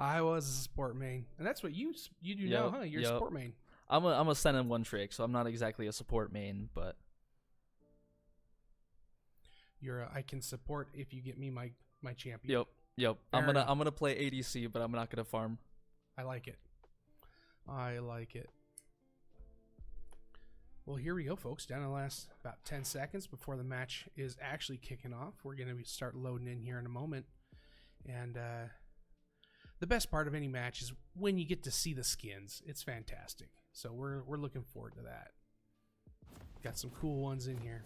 I was a support main, and that's what you do now, huh? You're a support main. I'm a send in one trick, so I'm not exactly a support main, but I can support if you get me my champion. Yep. I'm gonna play ADC, but I'm not gonna farm. I like it. Well, here we go, folks. Down to the last about 10 seconds before the match is actually kicking off. We're gonna start loading in here in a moment, and the best part of any match is when you get to see the skins. It's fantastic. So we're looking forward to that. Got some cool ones in here.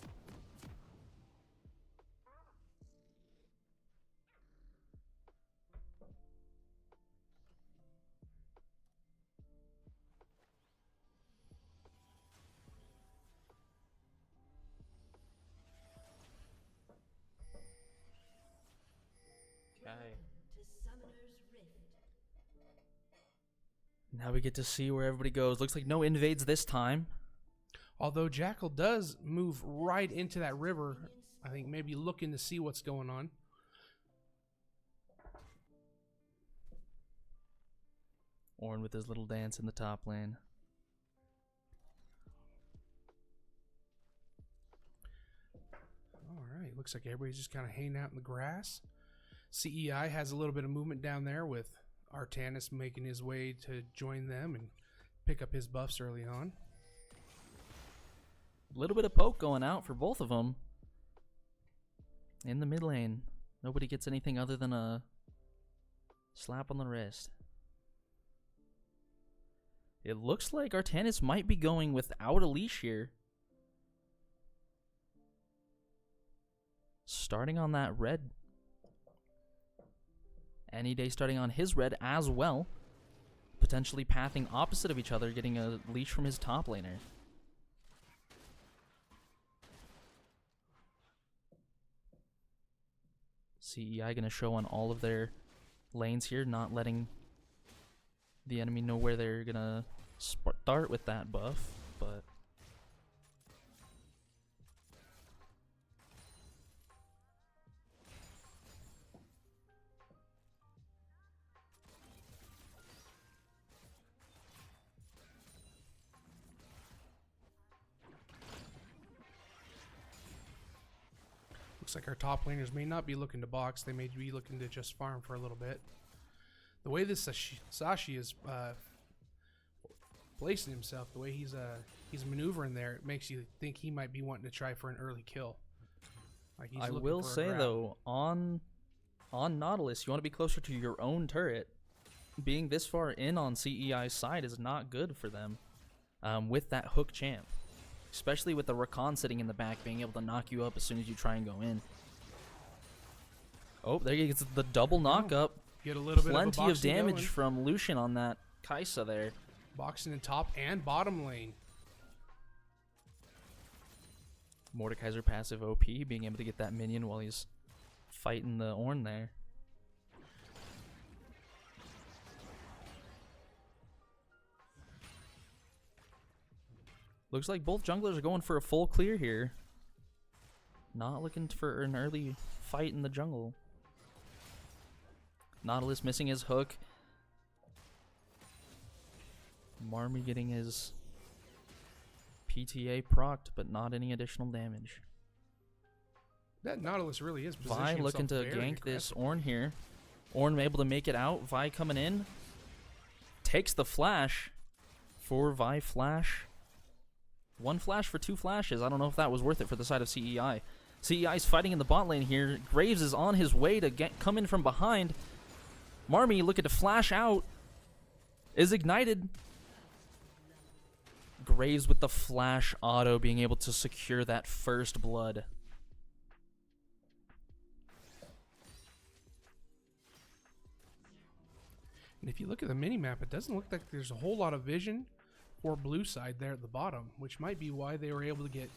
Now we get to see where everybody goes. Looks like no invades this time. Although Jackal does move right into that river, I think maybe looking to see what's going on. Ornn with his little dance in the top lane. All right, looks like everybody's just kind of hanging out in the grass. CEI has a little bit of movement down there with Artanis making his way to join them and pick up his buffs early on. A little bit of poke going out for both of them. In the mid lane, nobody gets anything other than a slap on the wrist. It looks like Artanis might be going without a leash here. Starting on that red. Any day starting on his red as well. Potentially pathing opposite of each other, getting a leash from his top laner. CEI going to show on all of their lanes here, not letting the enemy know where they're going to start with that buff, but looks like our top laners may not be looking to box. They may be looking to just farm for a little bit. The way this Sashi is placing himself, the way he's maneuvering there, it makes you think he might be wanting to try for an early kill. Like he's I will say though, on Nautilus, you want to be closer to your own turret. Being this far in on CEI's side is not good for them with that hook champ. Especially with the Rakan sitting in the back, being able to knock you up as soon as you try and go in. Oh, there he gets the double knock up. Get a little Plenty bit of damage from Lucian on that Kai'Sa there. Boxing in top and bottom lane. Mordekaiser passive OP, being able to get that minion while he's fighting the Ornn there. Looks like both junglers are going for a full clear here. Not looking for an early fight in the jungle. Nautilus missing his hook. Marmy getting his PTA procced, but not any additional damage. That Nautilus really is positioning Vi himself looking to very gank aggressive. this Ornn here. Ornn able to make it out. Vi coming in. Takes the flash for Vi flash. One flash for two flashes. I don't know if that was worth it for the side of CEI. CEI's fighting in the bot lane here. Graves is on his way to come in from behind. Marmy looking to flash out. Is ignited. Graves with the flash auto, being able to secure that first blood. And if you look at the mini-map, it doesn't look like there's a whole lot of vision for blue side there at the bottom, which might be why they were able to get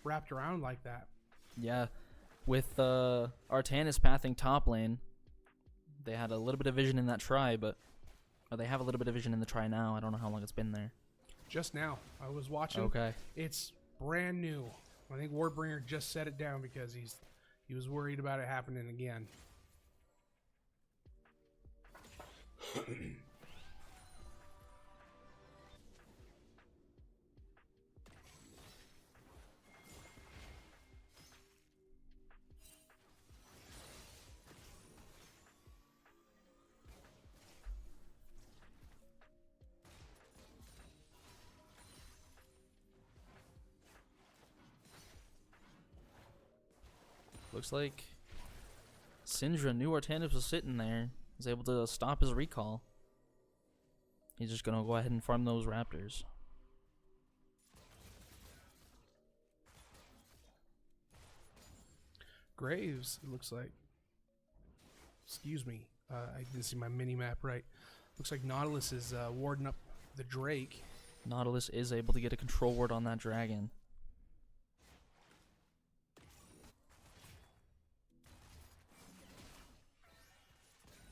wrapped around like that. Yeah, with Artanis pathing top lane, they had a little bit of vision in that try, but they have a little bit of vision in the try now. I don't know how long it's been there. Just now, I was watching. Okay. It's brand new. I think Warbringer just set it down because he was worried about it happening again. Looks like Syndra knew Artanis was sitting there. Was able to stop his recall. He's just gonna go ahead and farm those raptors. Graves, it looks like. Excuse me. I didn't see my mini map right. Looks like Nautilus is warding up the Drake. Nautilus is able to get a control ward on that dragon.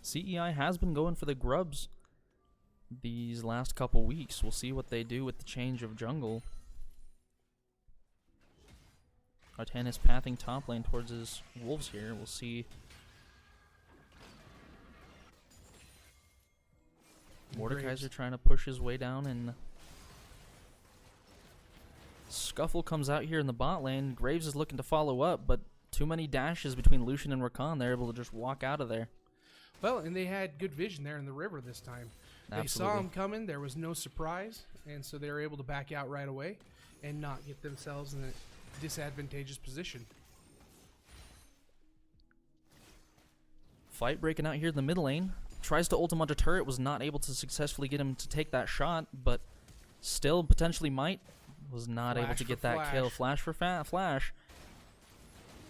CEI has been going for the grubs these last couple weeks. We'll see what they do with the change of jungle. Artanis pathing top lane towards his wolves here. We'll see. Mordekaiser trying to push his way down, and Scuffle comes out here in the bot lane. Graves is looking to follow up, but too many dashes between Lucian and Rakan. They're able to just walk out of there. Well, and they had good vision there in the river this time. Absolutely. They saw him coming. There was no surprise, and so they were able to back out right away and not get themselves in a disadvantageous position. Fight breaking out here in the mid lane. Tries to ult him onto turret. Was not able to successfully get him to take that shot, but still potentially might. Was not able to get that kill. Flash for Flash.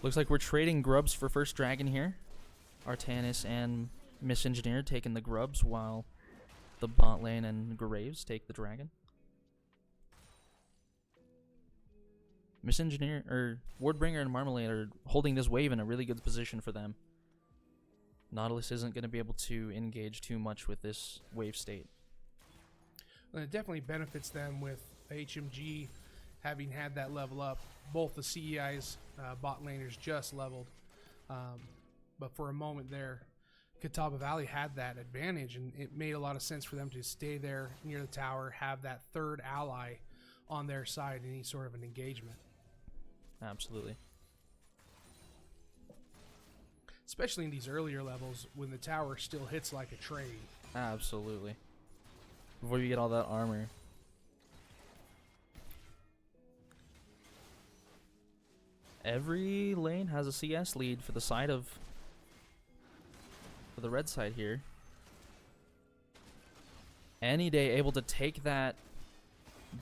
Looks like we're trading grubs for first dragon here. Artanis and Miss Engineer taking the grubs while the bot lane and Graves take the dragon. Miss Engineer, or Wardbringer and Marmalade are holding this wave in a really good position for them. Nautilus isn't going to be able to engage too much with this wave state. And it definitely benefits them with HMG having had that level up. Both the CEI's bot laners just leveled. But for a moment there, Catawba Valley had that advantage, and it made a lot of sense for them to stay there near the tower, have that third ally on their side in any sort of an engagement. Absolutely. Especially in these earlier levels when the tower still hits like a train. Absolutely. Before you get all that armor. Every lane has a CS lead for the side of... for the red side here. Any day able to take that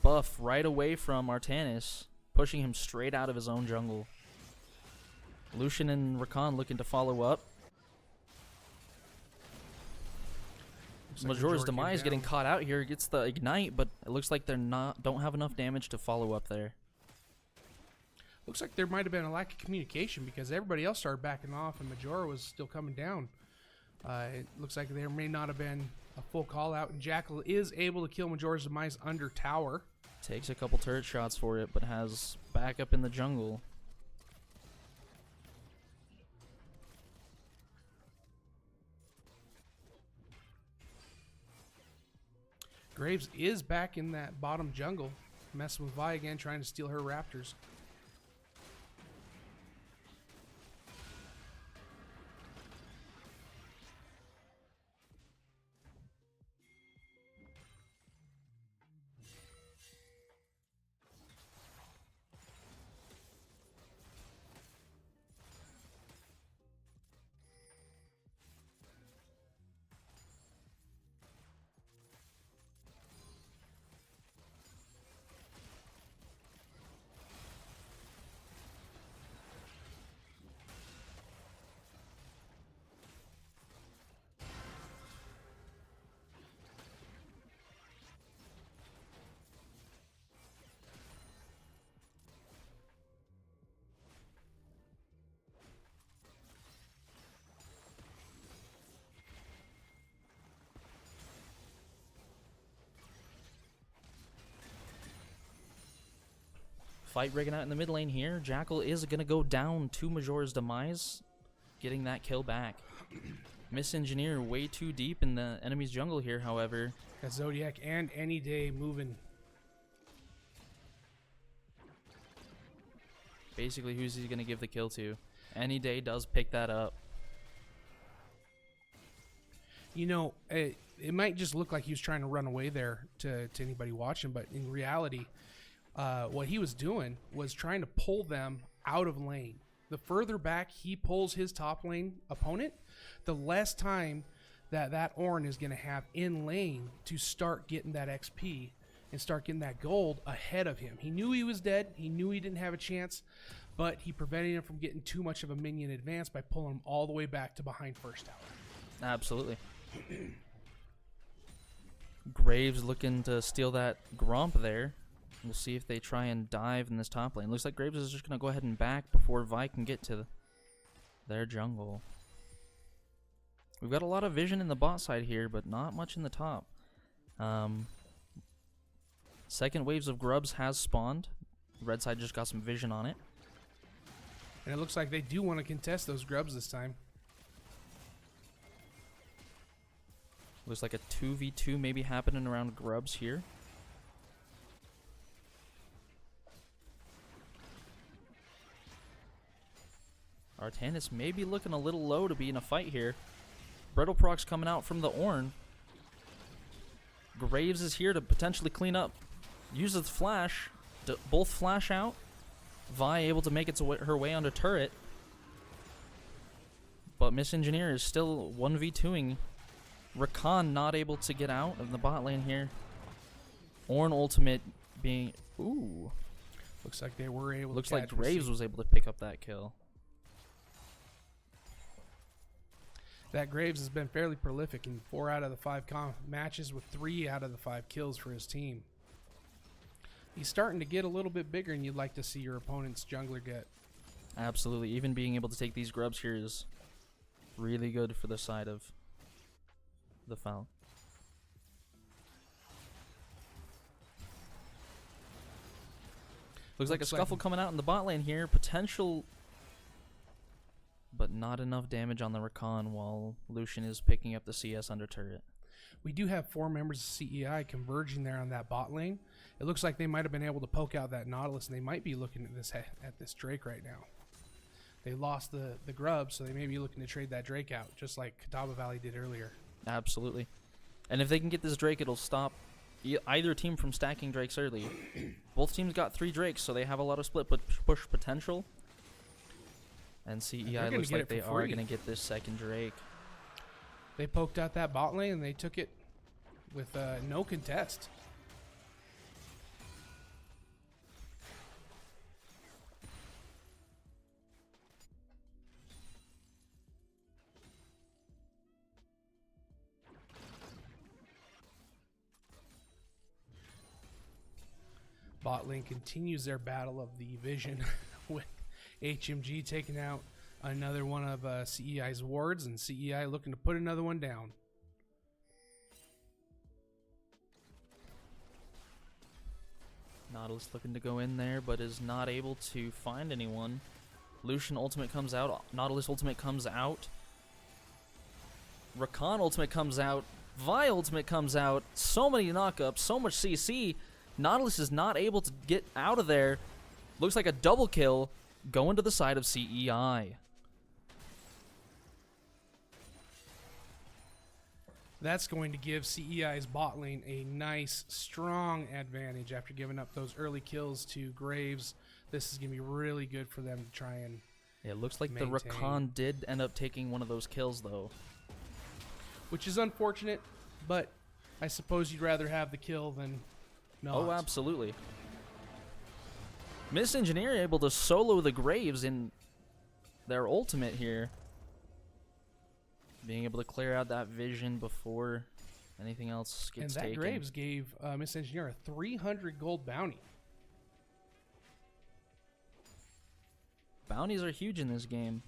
buff right away from Artanis, pushing him straight out of his own jungle. Lucian and Rakan looking to follow up. Majora's Demise getting caught out here, gets the ignite, but it looks like don't have enough damage to follow up there. Looks like there might have been a lack of communication because everybody else started backing off and Majora was still coming down. It looks like there may not have been a full call out, and Jackal is able to kill Majora's Demise under tower. Takes a couple turret shots for it, but has backup in the jungle. Graves is back in that bottom jungle, messing with Vi again, trying to steal her raptors. Fight breaking out in the mid lane here. Jackal is going to go down to Majora's Demise, getting that kill back. Misengineer way too deep in the enemy's jungle here, however. Got Zodiac and Any Day moving. Basically, who's he going to give the kill to? Any Day does pick that up. You know, it might just look like he was trying to run away there to anybody watching, but in reality, what he was doing was trying to pull them out of lane. The further back he pulls his top lane opponent, the less time that Ornn is going to have in lane to start getting that XP and start getting that gold ahead of him. He knew he was dead. He knew he didn't have a chance, but he prevented him from getting too much of a minion advance by pulling him all the way back to behind first tower. Absolutely. Graves looking to steal that Gromp there. We'll see if they try and dive in this top lane. Looks like Graves is just going to go ahead and back before Vi can get to their jungle. We've got a lot of vision in the bot side here, but not much in the top. Second waves of grubs has spawned. Red side just got some vision on it. And it looks like they do want to contest those grubs this time. Looks like a 2v2 maybe happening around grubs here. Artanis may be looking a little low to be in a fight here. Brittle Proc's coming out from the Ornn. Graves is here to potentially clean up. Uses flash. Both flash out. Vi able to make her way onto turret. But Misengineer is still 1v2ing. Rakan not able to get out of the bot lane here. Ornn ultimate being... Ooh. Looks like they were able Looks to like catch Graves was able to pick up that kill. That Graves has been fairly prolific in 4 out of the 5 matches with 3 out of the 5 kills for his team. He's starting to get a little bit bigger than you'd like to see your opponent's jungler get. Absolutely. Even being able to take these grubs here is really good for the side of the foul. Looks like a scuffle coming out in the bot lane here. Potential, but not enough damage on the Rakan while Lucian is picking up the CS under turret. We do have 4 members of CEI converging there on that bot lane. It looks like they might have been able to poke out that Nautilus, and they might be looking at this Drake right now. They lost the grub, so they may be looking to trade that Drake out, just like Catawba Valley did earlier. Absolutely. And if they can get this Drake, it'll stop either team from stacking Drakes early. Both teams got 3 Drakes, so they have a lot of split push potential. And CEI looks like they are going to get this second Drake. They poked out that bot lane, and they took it with no contest. Bot lane continues their battle of the vision with HMG taking out another one of CEI's wards, and CEI looking to put another one down. Nautilus looking to go in there, but is not able to find anyone. Lucian ultimate comes out. Nautilus ultimate comes out. Rakan ultimate comes out. Vi ultimate comes out. So many knockups, so much CC. Nautilus is not able to get out of there. Looks like a double kill going to the side of CEI. That's going to give CEI's bot lane a nice, strong advantage after giving up those early kills to Graves. This is going to be really good for them to try and It looks like maintain. the Rakan did end up taking one of those kills, though. Which is unfortunate, but I suppose you'd rather have the kill than not. Oh, absolutely. Misengineer able to solo the Graves in their ultimate here. Being able to clear out that vision before anything else gets taken. And that Graves gave Misengineer a 300 gold bounty. Bounties are huge in this game.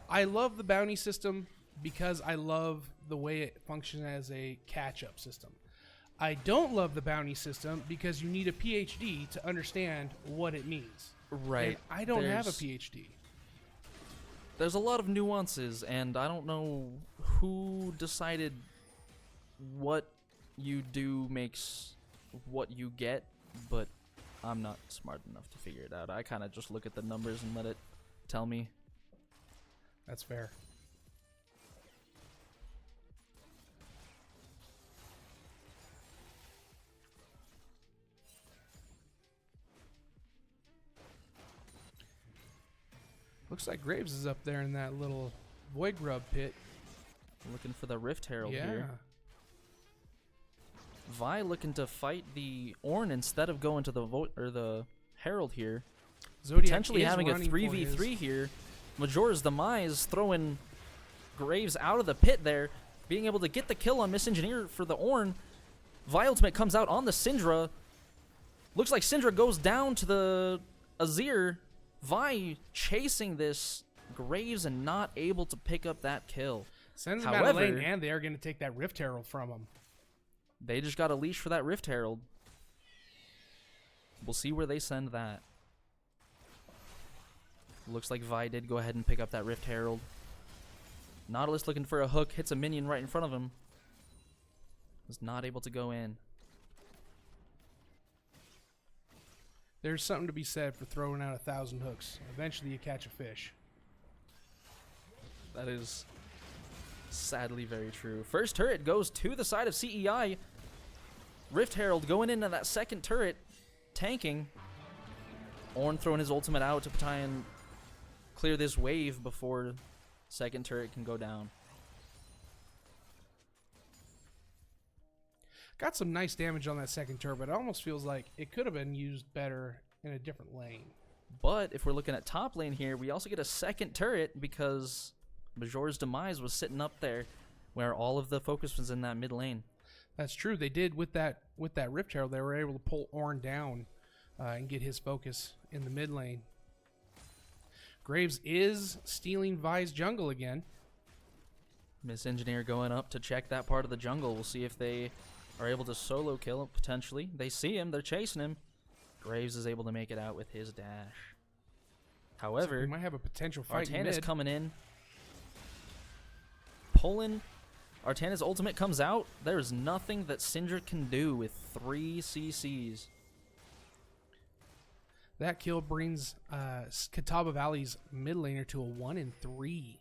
I love the bounty system because I love the way it functions as a catch-up system. I don't love the bounty system because you need a PhD to understand what it means. Right. And I don't have a PhD. There's a lot of nuances, and I don't know who decided what you do makes what you get, but I'm not smart enough to figure it out. I kind of just look at the numbers and let it tell me. That's fair. Looks like Graves is up there in that little void grub pit. Looking for the Rift Herald Yeah. here. Vi looking to fight the Ornn instead of going to the Herald here. Zodiac Potentially is having a running for 3v3 his- here. Major's Demise throwing Graves out of the pit there, being able to get the kill on Misengineer for the Ornn. Vi Ultimate comes out on the Syndra. Looks like Syndra goes down to the Azir. Vi chasing this Graves and not able to pick up that kill. Sends him out of lane, However, and they are going to take that Rift Herald from him. they just got a leash for that Rift Herald. We'll see where they send that. Looks like Vi did go ahead and pick up that Rift Herald. Nautilus looking for a hook, hits a minion right in front of him. Was not able to go in. There's something to be said for throwing out 1,000 hooks. Eventually you catch a fish. That is sadly very true. First turret goes to the side of CEI. Rift Herald going into that second turret, tanking. Ornn throwing his ultimate out to try and clear this wave before second turret can go down. Got some nice damage on that second turret, but it almost feels like it could have been used better in a different lane. But if we're looking at top lane here, we also get a second turret because Major's Demise was sitting up there where all of the focus was in that mid lane. That's true. They did with that Rift Herald. They were able to pull Ornn down and get his focus in the mid lane. Graves is stealing Vi's jungle again. Misengineer going up to check that part of the jungle. We'll see if they are able to solo kill him potentially. They see him. They're chasing him. Graves is able to make it out with his dash. However, So we might have a potential fight in Artana's mid. coming in. Pulling. Artana's ultimate comes out. There's nothing that Syndra can do with 3 CCs. That kill brings Catawba Valley's mid laner to a 1-3,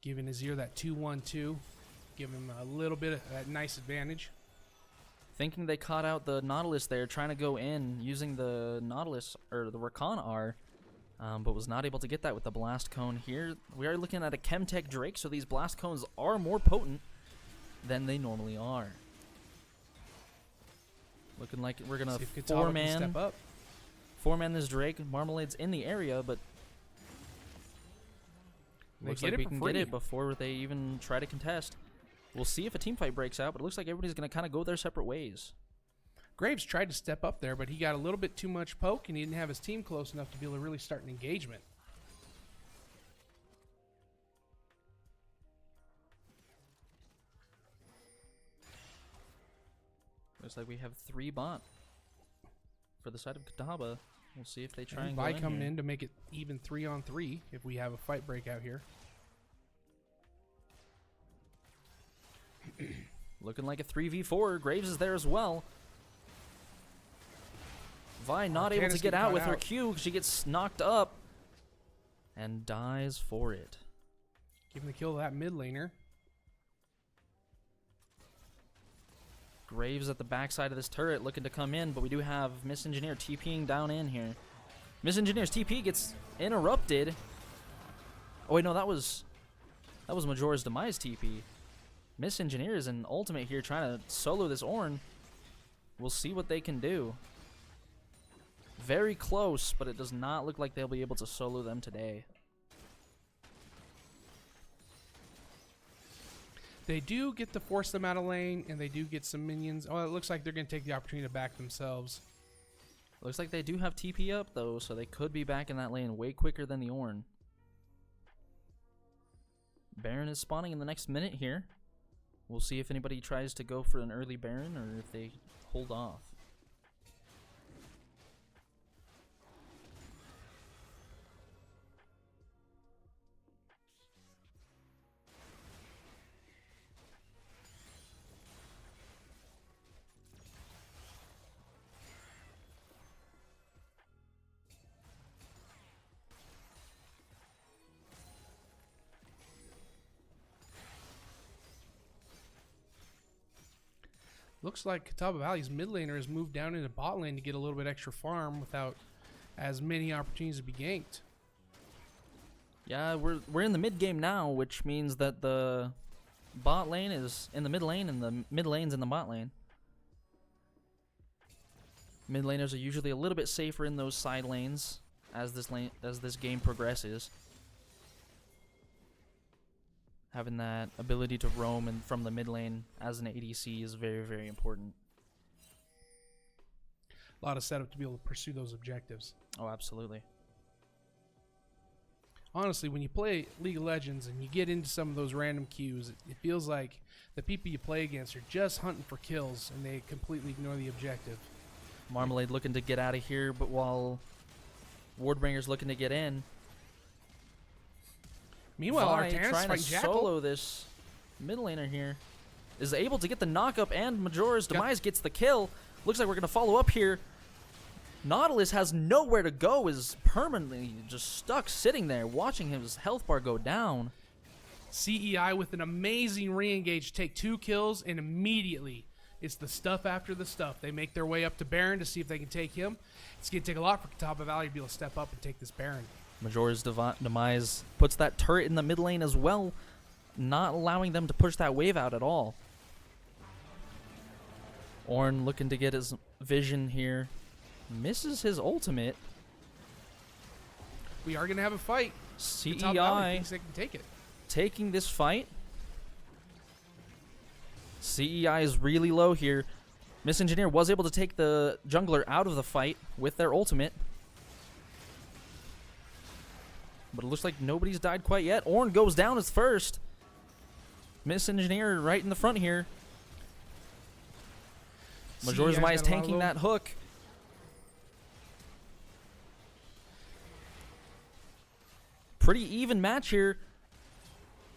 giving Azir that 2-1-2, giving him a little bit of that nice advantage. Thinking they caught out the Nautilus there, trying to go in using the Nautilus or the Rakan R, but was not able to get that with the Blast Cone here. We are looking at a Chemtech Drake, so these Blast Cones are more potent than they normally are. Looking like we're gonna See if Catawba can step up. four-man this Drake. Marmalade's in the area, but They looks get like it we for can free. get it before they even try to contest. We'll see if a team fight breaks out, but it looks like everybody's going to kind of go their separate ways. Graves tried to step up there, but he got a little bit too much poke, and he didn't have his team close enough to be able to really start an engagement. Looks like we have 3 bot for the side of Catawba. We'll see if they try And and go Vi in coming here. in to make it even 3-on-3 if we have a fight breakout here. Looking like a 3v4. Graves is there as well. Vi not able to Artana's get getting out caught with her out. Q. She gets knocked up and dies for it. Giving the kill to that mid laner. Graves at the backside of this turret looking to come in, but we do have Misengineer TPing down in here. Misengineer's TP gets interrupted. Oh wait, no, that was Major's Demise TP. Misengineer is an ultimate here trying to solo this Ornn. We'll see what they can do. Very close, but it does not look like they'll be able to solo them today. They do get to force them out of lane, and they do get some minions. Oh, it looks like they're going to take the opportunity to back themselves. Looks like they do have TP up though, so they could be back in that lane way quicker than the Ornn. Baron is spawning in the next minute here. We'll see if anybody tries to go for an early Baron or if they hold off. Looks like Catawba Valley's mid laner has moved down into bot lane to get a little bit extra farm without as many opportunities to be ganked. Yeah, we're in the mid game now, which means that the bot lane is in the mid lane and the mid lane's in the bot lane. Mid laners are usually a little bit safer in those side lanes as this game progresses. Having that ability to roam and from the mid lane as an ADC is very, very important. A lot of setup to be able to pursue those objectives. Oh, absolutely. Honestly, when you play League of Legends and you get into some of those random queues, it feels like the people you play against are just hunting for kills and they completely ignore the objective. Marmalade looking to get out of here, but while Wardbringer's looking to get in. Meanwhile, Vi Artanis trying to fighting Jackal. solo this mid laner here. Is able to get the knockup, and Majora's Demise gets the kill. Looks like we're going to follow up here. Nautilus has nowhere to go, is permanently just stuck sitting there, watching his health bar go down. CEI with an amazing re-engage, take 2 kills, and immediately it's the stuff after the stuff. They make their way up to Baron to see if they can take him. It's going to take a lot for Catawba Valley to be able to step up and take this Baron. Majora's Demise puts that turret in the mid lane as well, not allowing them to push that wave out at all. Ornn looking to get his vision here. Misses his ultimate. We are going to have a fight. Catawba Valley CEI thinks they can take it. taking this fight. CEI is really low here. Miss Engineer was able to take the jungler out of the fight with their ultimate. But it looks like nobody's died quite yet. Ornn goes down as first. Miss Engineer right in the front here. Majora's Demise tanking that hook. Pretty even match here.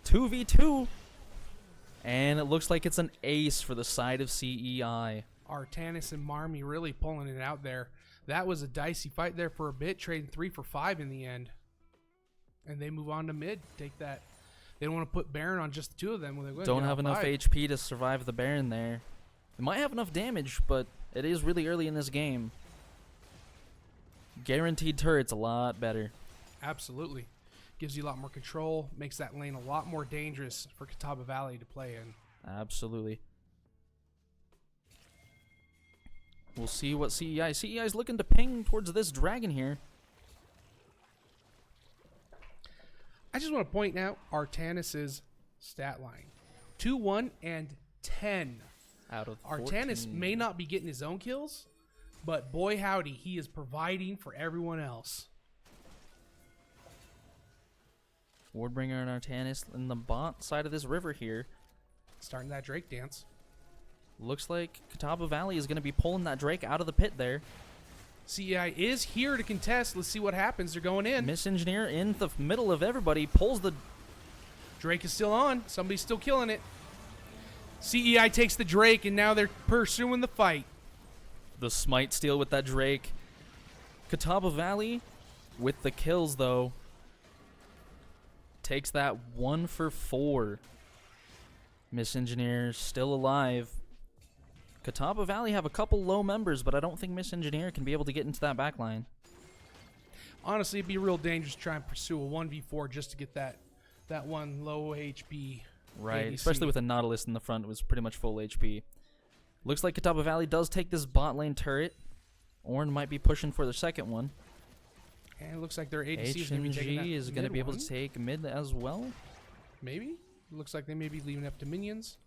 2v2. And it looks like it's an ace for the side of CEI. Artanis and Marmy really pulling it out there. That was a dicey fight there for a bit, trading 3 for 5 in the end. And they move on to mid. Take that. They don't want to put Baron on just the 2 of them. When they Don't have enough HP to survive the Baron there. It might have enough damage, but it is really early in this game. Guaranteed turret's a lot better. Absolutely. Gives you a lot more control. Makes that lane a lot more dangerous for Catawba Valley to play in. Absolutely. We'll see what CEI. CEI is looking to ping towards this dragon here. I just want to point out Artanis' stat line. 2-1 and 10. Out of Artanis 14. may not be getting his own kills, but boy howdy, he is providing for everyone else. Wardbringer and Artanis in the bot side of this river here. Starting that Drake dance. Looks like Catawba Valley is going to be pulling that Drake out of the pit there. CEI is here to contest. Let's see what happens. They're going in. Miss Engineer in the middle of everybody pulls the... Drake is still on. Somebody's still killing it. CEI takes the Drake, and now they're pursuing the fight. The smite steal with that Drake. Catawba Valley with the kills, though. Takes that 1 for 4. Miss Engineer still alive. Catawba Valley have a couple low members, but I don't think Miss Engineer can be able to get into that backline. Honestly, it'd be real dangerous to try and pursue a 1v4 just to get that one low HP. Right, ADC. especially with a Nautilus in the front, it was pretty much full HP. Looks like Catawba Valley does take this bot lane turret. Ornn might be pushing for the second one. And it looks like their ADC is going to be taking that HMG is going to be able one. to take mid as well. Maybe? Looks like they may be leaving up to minions.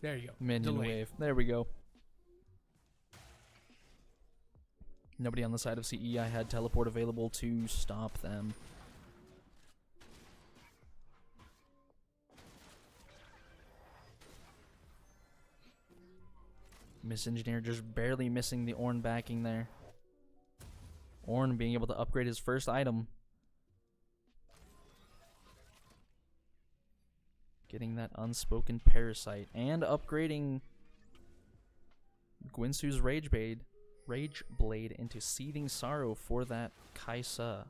There you go. Minion Delay. wave. There we go. Nobody on the side of CEI had teleport available to stop them. Miss Engineer just barely missing the Ornn backing there. Ornn being able to upgrade his first item. Getting that unspoken parasite and upgrading Gwinsu's Rage Blade into Seething Sorrow for that Kaisa.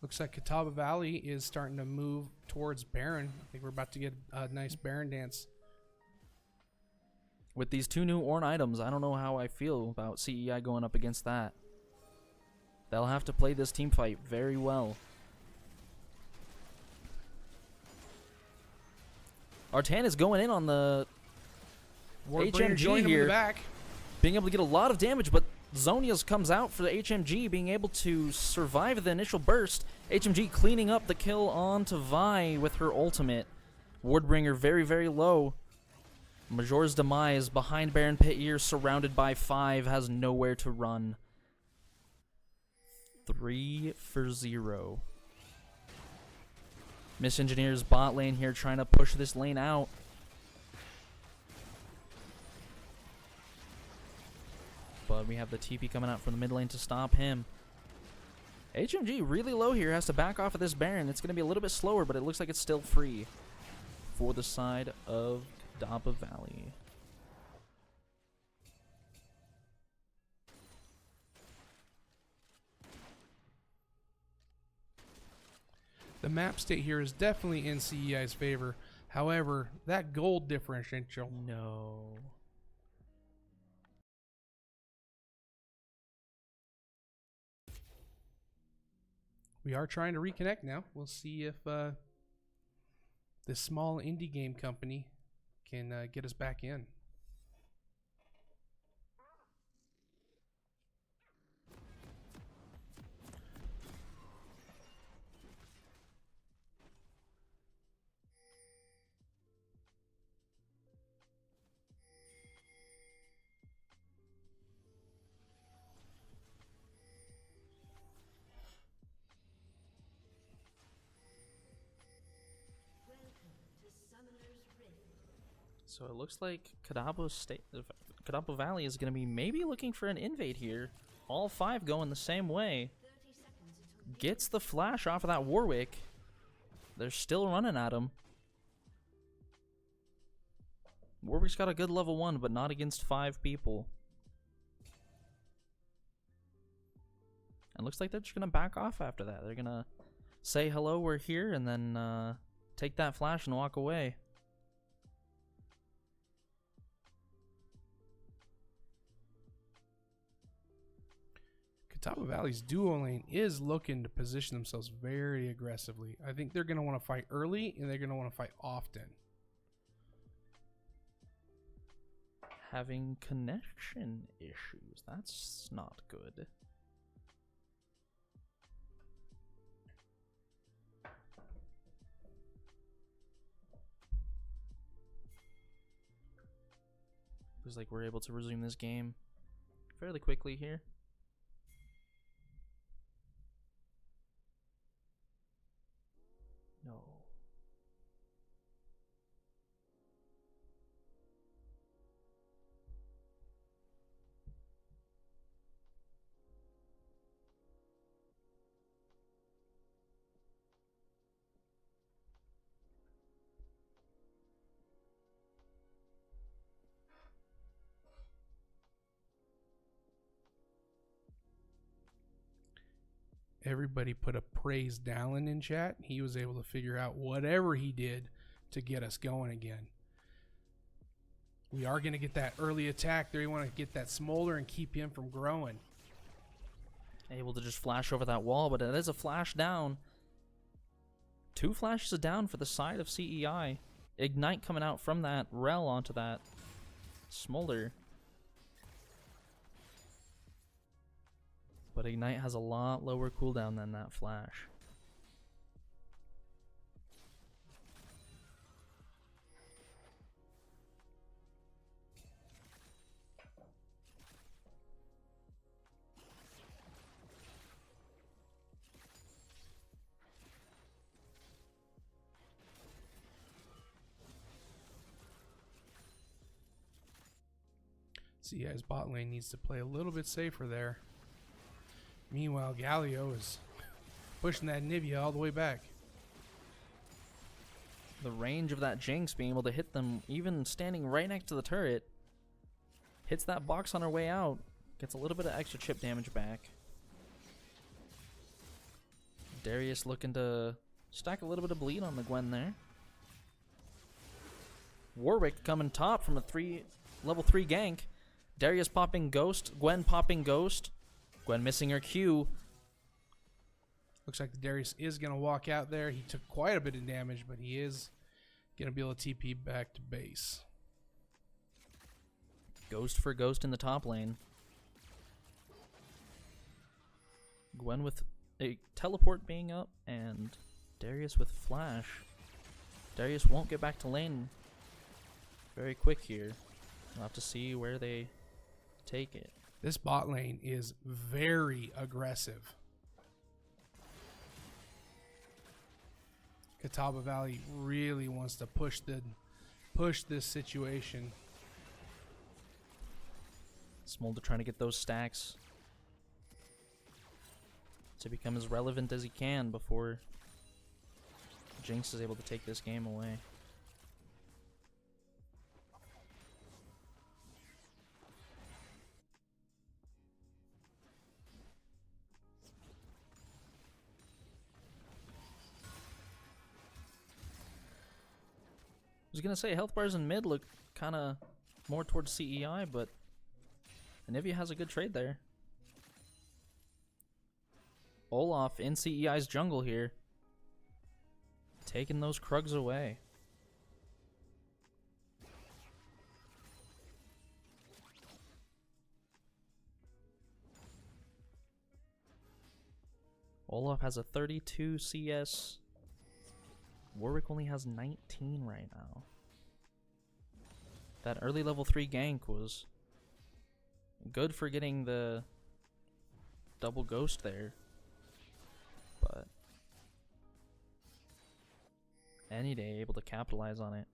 Looks like Catawba Valley is starting to move towards Baron. I think we're about to get a nice Baron dance. With these 2 new Ornn items, I don't know how I feel about CEI going up against that. They'll have to play this team fight very well. Artan is going in on the HMG here, back. being able to get a lot of damage, but Zonia's comes out for the HMG, being able to survive the initial burst. HMG cleaning up the kill onto Vi with her ultimate. Wardbringer very, very low. Major's demise behind Baron Pit here, surrounded by 5, has nowhere to run. 3 for 0. Miss Engineer's bot lane here trying to push this lane out. But we have the TP coming out from the mid lane to stop him. HMG really low here, has to back off of this Baron. It's going to be a little bit slower, but it looks like it's still free for the side of Catawba Valley. The map state here is definitely in CEI's favor. However, that gold differential. No. We are trying to reconnect now. We'll see if this small indie game company can get us back in. So it looks like Catawba Valley is going to be maybe looking for an invade here. All 5 going the same way. Gets the flash off of that Warwick. They're still running at him. Warwick's got a good level 1, but not against 5 people. And looks like they're just going to back off after that. They're going to say hello, we're here, and then take that flash and walk away. Catawba Valley's duo lane is looking to position themselves very aggressively. I think they're going to want to fight early, and they're going to want to fight often. Having connection issues. That's not good. Looks like we're able to resume this game fairly quickly here. No. Everybody put a praise Dallin in chat. He was able to figure out whatever he did to get us going again. We are going to get that early attack there. You want to get that smolder and keep him from growing. Able to just flash over that wall, but it is a flash down. 2 flashes down for the side of CEI. Ignite coming out from that rel onto that smolder. But Ignite has a lot lower cooldown than that flash. CEI's bot lane needs to play a little bit safer there. Meanwhile, Galio is pushing that Nivea all the way back. The range of that Jinx being able to hit them, even standing right next to the turret, hits that box on her way out, gets a little bit of extra chip damage back. Darius looking to stack a little bit of bleed on the Gwen there. Warwick coming top from a level 3 gank. Darius popping Ghost. Gwen popping Ghost. Gwen missing her Q. Looks like the Darius is going to walk out there. He took quite a bit of damage, but he is going to be able to TP back to base. Ghost for Ghost in the top lane. Gwen with a teleport being up, and Darius with flash. Darius won't get back to lane very quick here. We'll have to see where they take it. This bot lane is very aggressive. Catawba Valley really wants to push this situation. Smolder trying to get those stacks to become as relevant as he can before Jinx is able to take this game away. I was gonna say health bars in mid look kind of more towards CEI, but Anivia has a good trade there. Olaf in CEI's jungle here, taking those Krugs away. Olaf has a 32 CS. Warwick only has 19 right now. That early level 3 gank was good for getting the double ghost there, but any day able to capitalize on it.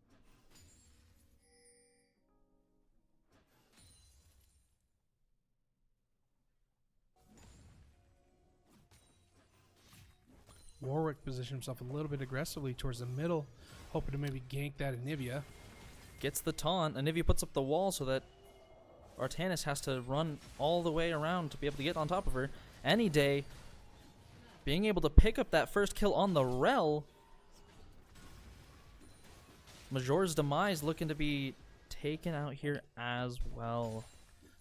Warwick positioned himself a little bit aggressively towards the middle, hoping to maybe gank that Anivia. Gets the taunt. Anivia puts up the wall so that Artanis has to run all the way around to be able to get on top of her. Any day, being able to pick up that first kill on the Rel. Major's Demise looking to be taken out here as well.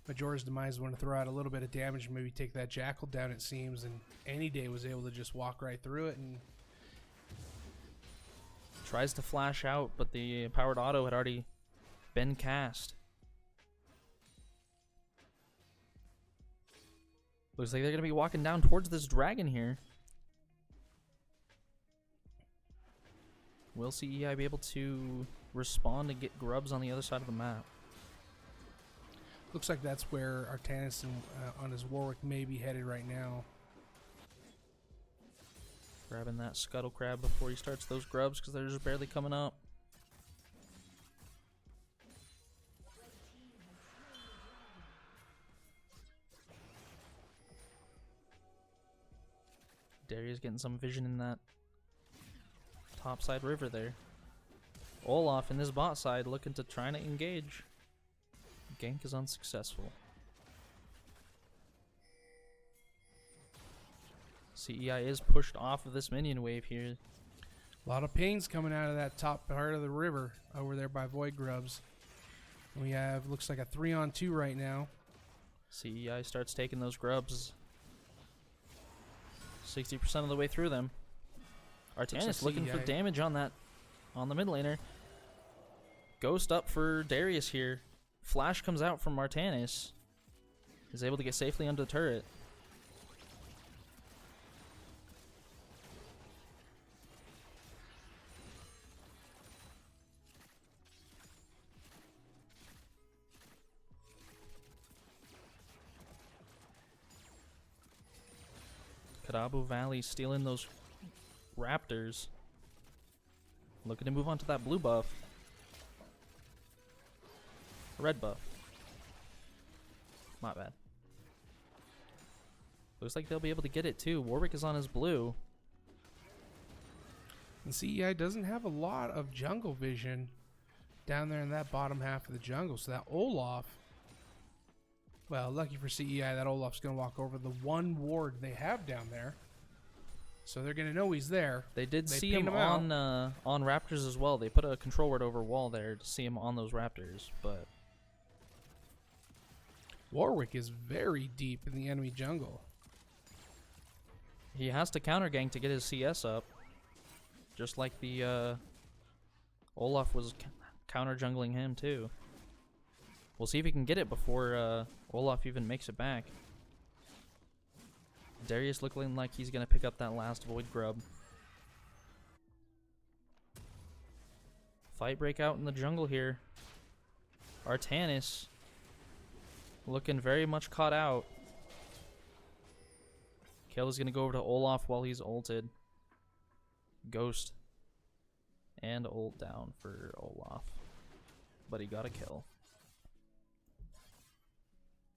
Major's Demise want to throw out a little bit of damage, maybe take that Jackal down, it seems, and Any Day was able to just walk right through it and tries to flash out, but the powered auto had already been cast. Looks like they're going to be walking down towards this dragon here. Will CEI be able to respond and get grubs on the other side of the map? Looks like that's where Artanis on his Warwick may be headed right now. Grabbing that scuttle crab before he starts those grubs because they're just barely coming up. Darius getting some vision in that topside river there. Olaf in this bot side looking to try to engage. Gank is unsuccessful. CEI is pushed off of this minion wave here. A lot of pains coming out of that top part of the river over there by Void Grubs. We have, looks like a 3-on-2 right now. CEI starts taking those grubs 60% of the way through them. Artanis looking for damage on that, on the mid laner. Ghost up for Darius here. Flash comes out from Artanis. Is able to get safely under the turret. Catawba Valley stealing those raptors. Looking to move on to that blue buff. Red buff. My bad. Looks like they'll be able to get it too. Warwick is on his blue. And CEI doesn't have a lot of jungle vision down there in that bottom half of the jungle. So that Olaf, well, lucky for CEI, that Olaf's going to walk over the one ward they have down there. So they're going to know he's there. They did They see ping him him on Raptors as well. They put a control word over wall there to see him on those Raptors, but Warwick is very deep in the enemy jungle. he has to counter gank to get his CS up, just like the Olaf was counter jungling him too. We'll see if he can get it before Olaf even makes it back. Darius looking like he's gonna pick up that last void grub. Fight break out in the jungle here. Artanis looking very much caught out. Kill is gonna go over to Olaf while he's ulted. Ghost and ult down for Olaf, but he got a kill.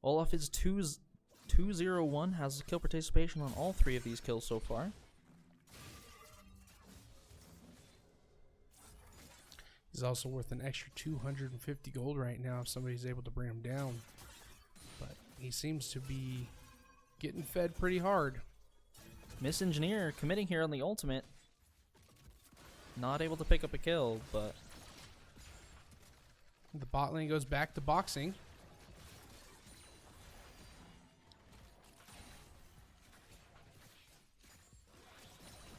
Olaf is 2-0-1, has kill participation on all 3 of these kills so far. He's also worth an extra 250 gold right now if somebody's able to bring him down. But he seems to be getting fed pretty hard. Miss Engineer committing here on the ultimate. Not able to pick up a kill, but The bot lane goes back to boxing.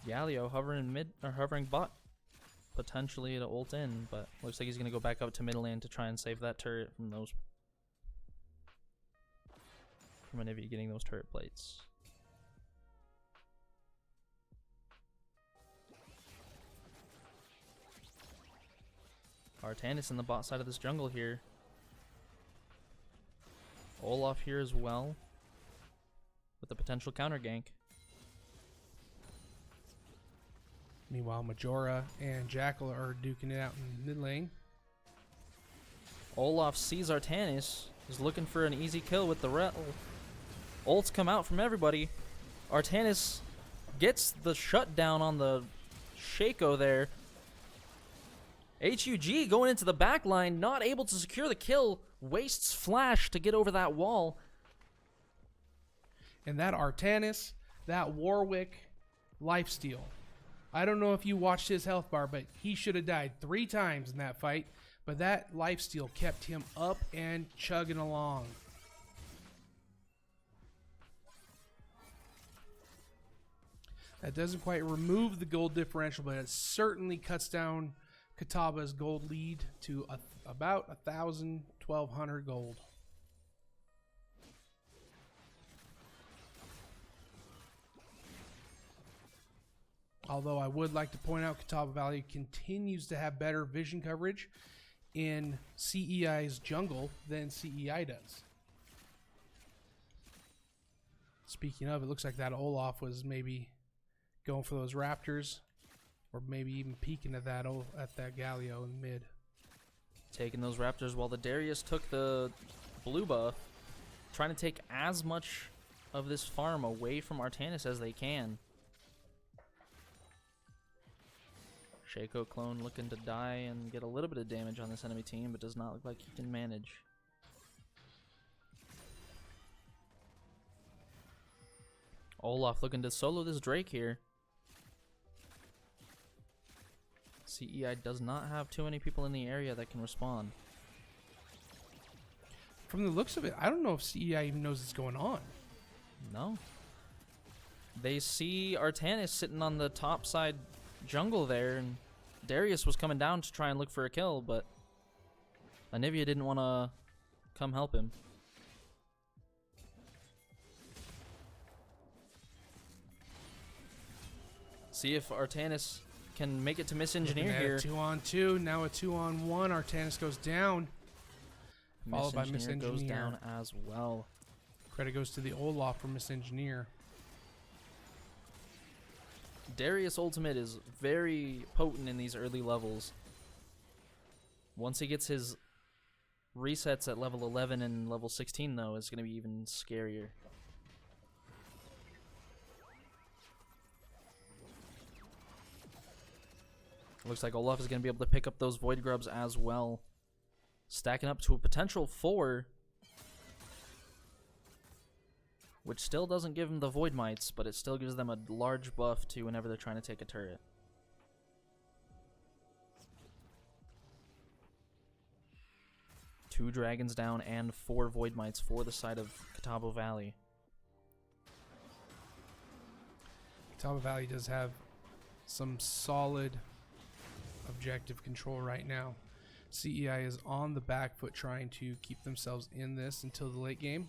Galio hovering bot potentially to ult in, but looks like he's gonna go back up to mid lane to try and save that turret from Anivia getting those turret plates. Artanis in the bot side of this jungle here. Olaf here as well with the potential counter gank. Meanwhile, Majora and Jackal are duking it out in mid lane. Olaf sees Artanis, is looking for an easy kill with the ults come out from everybody. Artanis gets the shutdown on the Shaco there. HUG going into the back line, not able to secure the kill, wastes flash to get over that wall. And that Artanis, that Warwick lifesteal. I don't know if you watched his health bar, but he should have died 3 times in that fight. But that lifesteal kept him up and chugging along. That doesn't quite remove the gold differential, but it certainly cuts down Catawba's gold lead to about 1,000, 1,200 gold. Although I would like to point out Catawba Valley continues to have better vision coverage in CEI's jungle than CEI does. Speaking of, it looks like that Olaf was maybe going for those Raptors, or maybe even peeking at that Galio in mid. Taking those Raptors while the Darius took the blue buff, trying to take as much of this farm away from Artanis as they can. Shaco clone looking to die and get a little bit of damage on this enemy team, but does not look like he can manage. Olaf looking to solo this Drake here. CEI does not have too many people in the area that can respond. From the looks of it, I don't know if CEI even knows what's going on. No. They see Artanis sitting on the top side jungle there, and Darius was coming down to try and look for a kill, but Anivia didn't want to come help him. See if Artanis can make it to Miss Engineer here. 2-on-2, now a 2-on-1. Artanis goes down, followed by Miss Engineer. Goes down as well. Credit goes to the Olaf for Miss Engineer. Darius ultimate is very potent in these early levels. Once he gets his resets at level 11 and level 16 though, it's going to be even scarier. Looks like Olaf is going to be able to pick up those Void Grubs as well. Stacking up to a potential 4. which still doesn't give them the Void Mites, but it still gives them a large buff to whenever they're trying to take a turret. Two dragons down and 4 Void Mites for the side of Catawba Valley. Catawba Valley does have some solid objective control right now. CEI is on the back foot trying to keep themselves in this until the late game.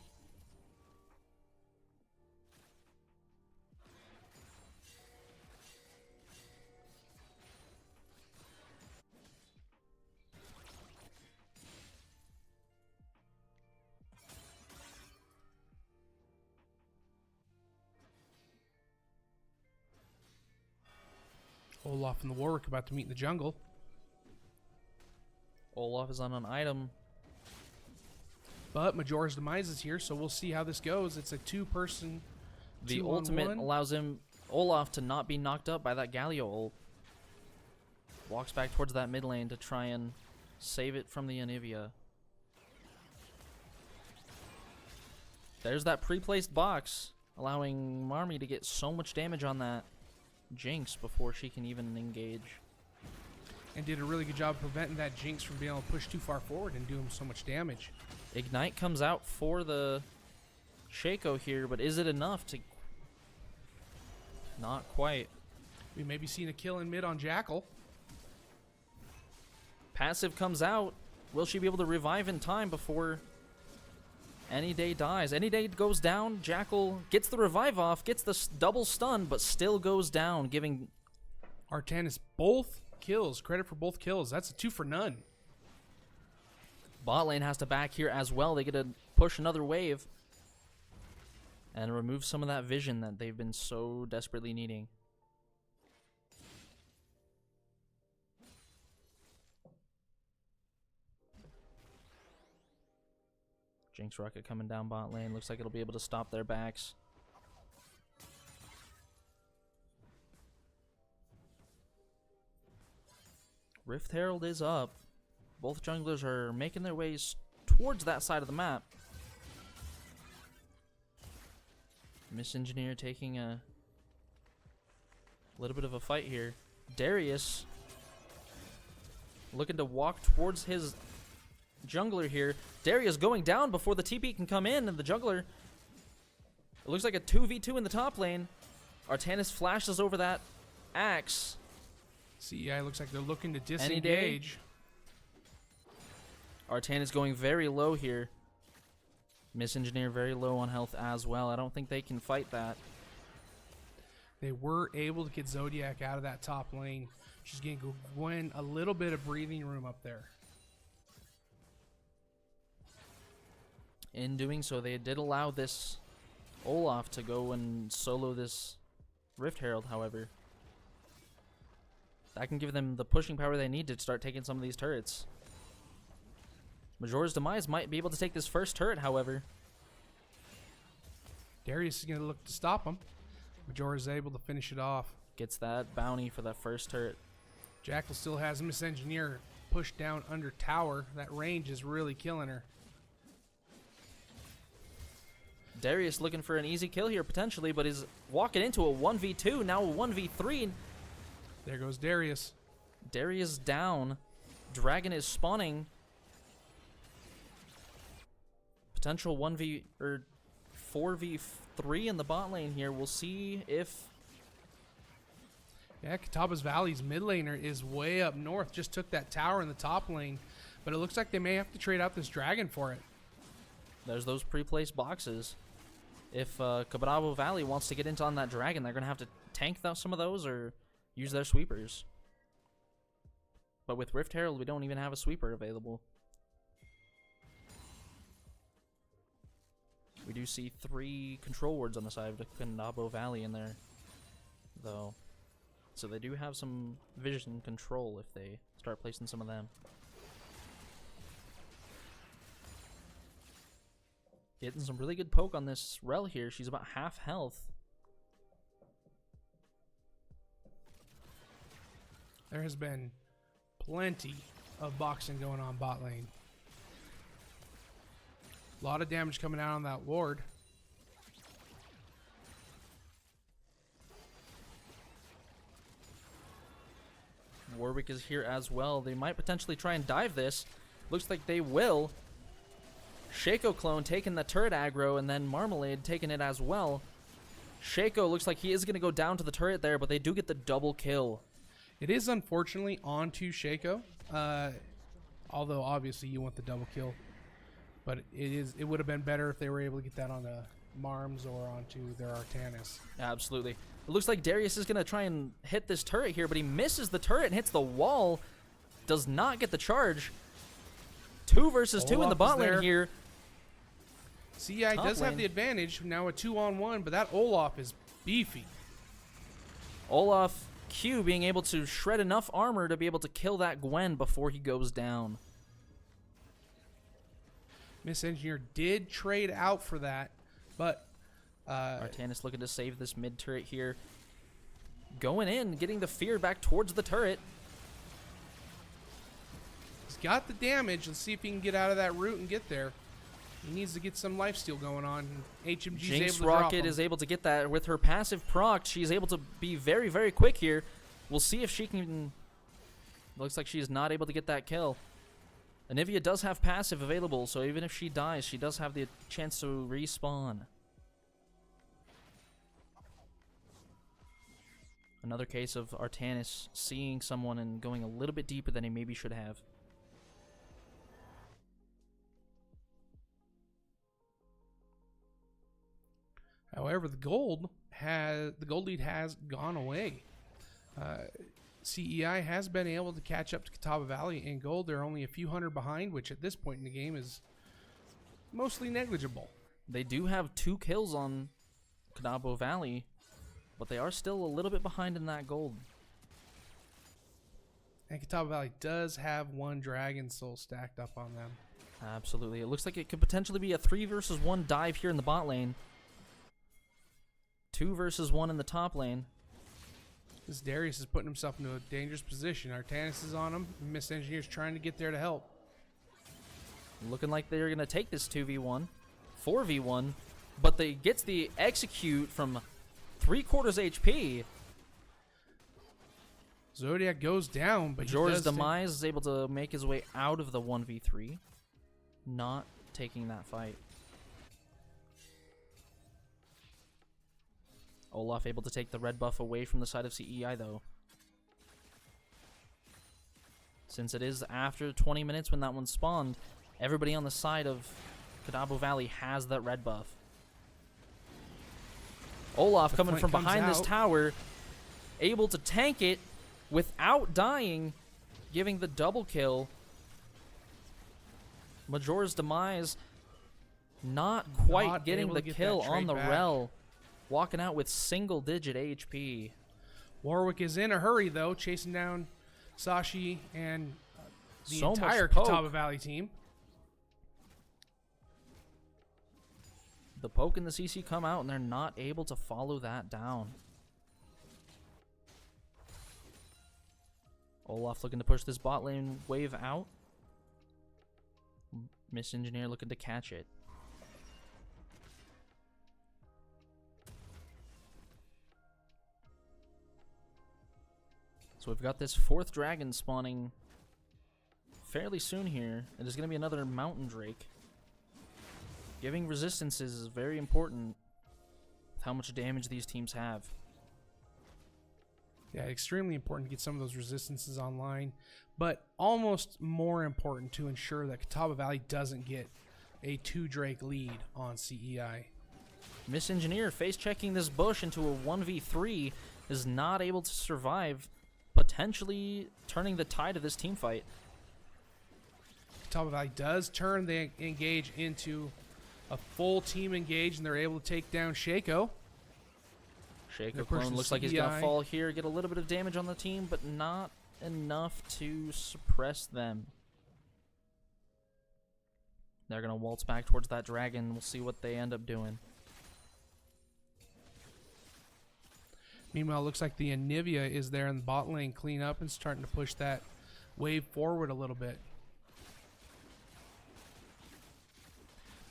Olaf and the Warwick about to meet in the jungle. Olaf is on an item. But Majora's Demise is here, so we'll see how this goes. It's a two-person, The 2-on-1. ultimate allows Olaf to not be knocked up by that Galio ult. Walks back towards that mid lane to try and save it from the Anivia. There's that pre-placed box, allowing Marmy to get so much damage on that Jinx before she can even engage. And did a really good job preventing that Jinx from being able to push too far forward and do him so much damage. Ignite comes out for the Shaco here, but is it enough to... Not quite. We may be seeing a kill in mid on Jackal. Passive comes out. Will she be able to revive in time before Any Day dies? Any Day goes down. Jackal gets the revive off, gets the double stun, but still goes down, giving Artanis both kills. Credit for both kills. That's a 2 for none. bot lane has to back here as well. They get to push another wave and remove some of that vision that they've been so desperately needing. Jinx Rocket coming down bot lane. Looks like it'll be able to stop their backs. Rift Herald is up. Both junglers are making their ways towards that side of the map. Miss Engineer taking a little bit of a fight here. Darius looking to walk towards his jungler here. Darius going down before the TP can come in, and the jungler, it looks like a 2v2 in the top lane. Artanis flashes over that axe. CEI looks like they're looking to disengage. Artanis going very low here. Miss Engineer very low on health as well. I don't think they can fight that. They were able to get Zodiac out of that top lane. She's getting Gwen a little bit of breathing room up there. In doing so, they did allow this Olaf to go and solo this Rift Herald, however. That can give them the pushing power they need to start taking some of these turrets. Majora's Demise might be able to take this first turret, however. Darius is going to look to stop him. Majora's able to finish it off. Gets that bounty for that first turret. Jackal still has Miss Engineer pushed down under tower. That range is really killing her. Darius looking for an easy kill here potentially, but is walking into a 1v2, now a 1v3. There goes Darius. Darius down. Dragon is spawning. Potential 1v or 4v3 in the bot lane here. We'll see if... Yeah, Catawba's Valley's mid laner is way up north. Just took that tower in the top lane. But it looks like they may have to trade out this dragon for it. There's those pre-placed boxes. If Catawba Valley wants to get into on that dragon, they're going to have to tank some of those or use their sweepers. But with Rift Herald, we don't even have a sweeper available. We do see 3 control wards on the side of the Catawba Valley in there, though. So they do have some vision control if they start placing some of them. Getting some really good poke on this Rel here. She's about half health. There has been plenty of boxing going on bot lane. A lot of damage coming out on that ward. Warwick is here as well. They might potentially try and dive this. Looks like they will. Shaco clone taking the turret aggro, and then Marmalade taking it as well. Shaco looks like he is going to go down to the turret there, but they do get the double kill. It is unfortunately onto Shaco, although obviously you want the double kill. But it would have been better if they were able to get that on the Marms or onto their Artanis. Absolutely. It looks like Darius is going to try and hit this turret here, but he misses the turret and hits the wall. Does not get the charge. 2 versus 2 in the bot lane here. CEI does have the advantage. Now a 2-on-1, but that Olaf is beefy. Olaf Q being able to shred enough armor to be able to kill that Gwen before he goes down. Miss Engineer did trade out for that, but Artanis looking to save this mid turret here. Going in, getting the fear back towards the turret. he's got the damage. Let's see if he can get out of that route and get there. He needs to get some lifesteal going on. HMG's Jinx able to Rocket drop him. is able to get that with her passive proc. She's able to be very, very quick here. We'll see if she can. Looks like she's not able to get that kill. Anivia does have passive available, so even if she dies, she does have the chance to respawn. Another case of Artanis seeing someone and going a little bit deeper than he maybe should have. However, the gold lead has gone away. CEI has been able to catch up to Catawba Valley in gold. They're only a few hundred behind, which at this point in the game is mostly negligible. They do have 2 kills on Catawba Valley, but they are still a little bit behind in that gold. And Catawba Valley does have 1 Dragon Soul stacked up on them. Absolutely. It looks like it could potentially be a 3 versus 1 dive here in the bot lane. 2 versus 1 in the top lane. This Darius is putting himself into a dangerous position. Artanis is on him. Miss Engineer's trying to get there to help. Looking like they're going to take this 2v1, 4v1, but they gets the execute from 3/4 HP. Zodiac goes down, but Jor's Demise is able to make his way out of the 1v3, not taking that fight. Olaf able to take the red buff away from the side of CEI, though. Since it is after 20 minutes when that one spawned, everybody on the side of Catawba Valley has that red buff. Olaf coming from behind this tower, able to tank it without dying, giving the double kill. Major's Demise not quite getting the kill on the Rel. Walking out with single-digit HP. Warwick is in a hurry, though, chasing down Sashi and the So entire much poke. Catawba Valley team. The poke and the CC come out, and they're not able to follow that down. Olaf looking to push this bot lane wave out. Miss Engineer looking to catch it. So we've got this 4th dragon spawning fairly soon here. It is going to be another mountain drake. Giving resistances is very important with how much damage these teams have. Yeah, extremely important to get some of those resistances online, but almost more important to ensure that Catawba Valley doesn't get a 2 Drake lead on CEI. Miss Engineer face checking this bush into a 1v3 is not able to survive, potentially turning the tide of this team fight. Catawba Valley does turn the engage into a full team engage, and they're able to take down Shaco. Shaco clone looks like he's going to fall here, get a little bit of damage on the team, but not enough to suppress them. They're going to waltz back towards that dragon. We'll see what they end up doing. Meanwhile, it looks like the Anivia is there in the bot lane clean up and starting to push that wave forward a little bit.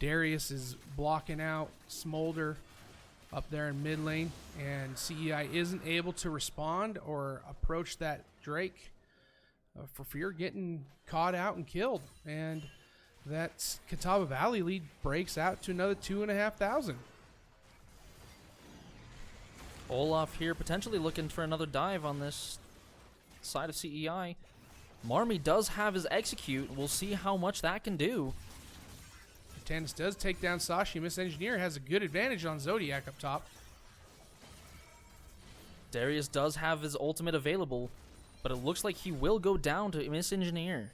Darius is blocking out Smolder up there in mid lane, and CEI isn't able to respond or approach that Drake. for fear of getting caught out and killed. And that Catawba Valley lead breaks out to another 2,500. Olaf here potentially looking for another dive on this side of CEI. Marmy does have his execute. We'll see how much that can do. Tannis does take down Sashi. Miss Engineer has a good advantage on Zodiac up top. Darius does have his ultimate available, but it looks like he will go down to Miss Engineer.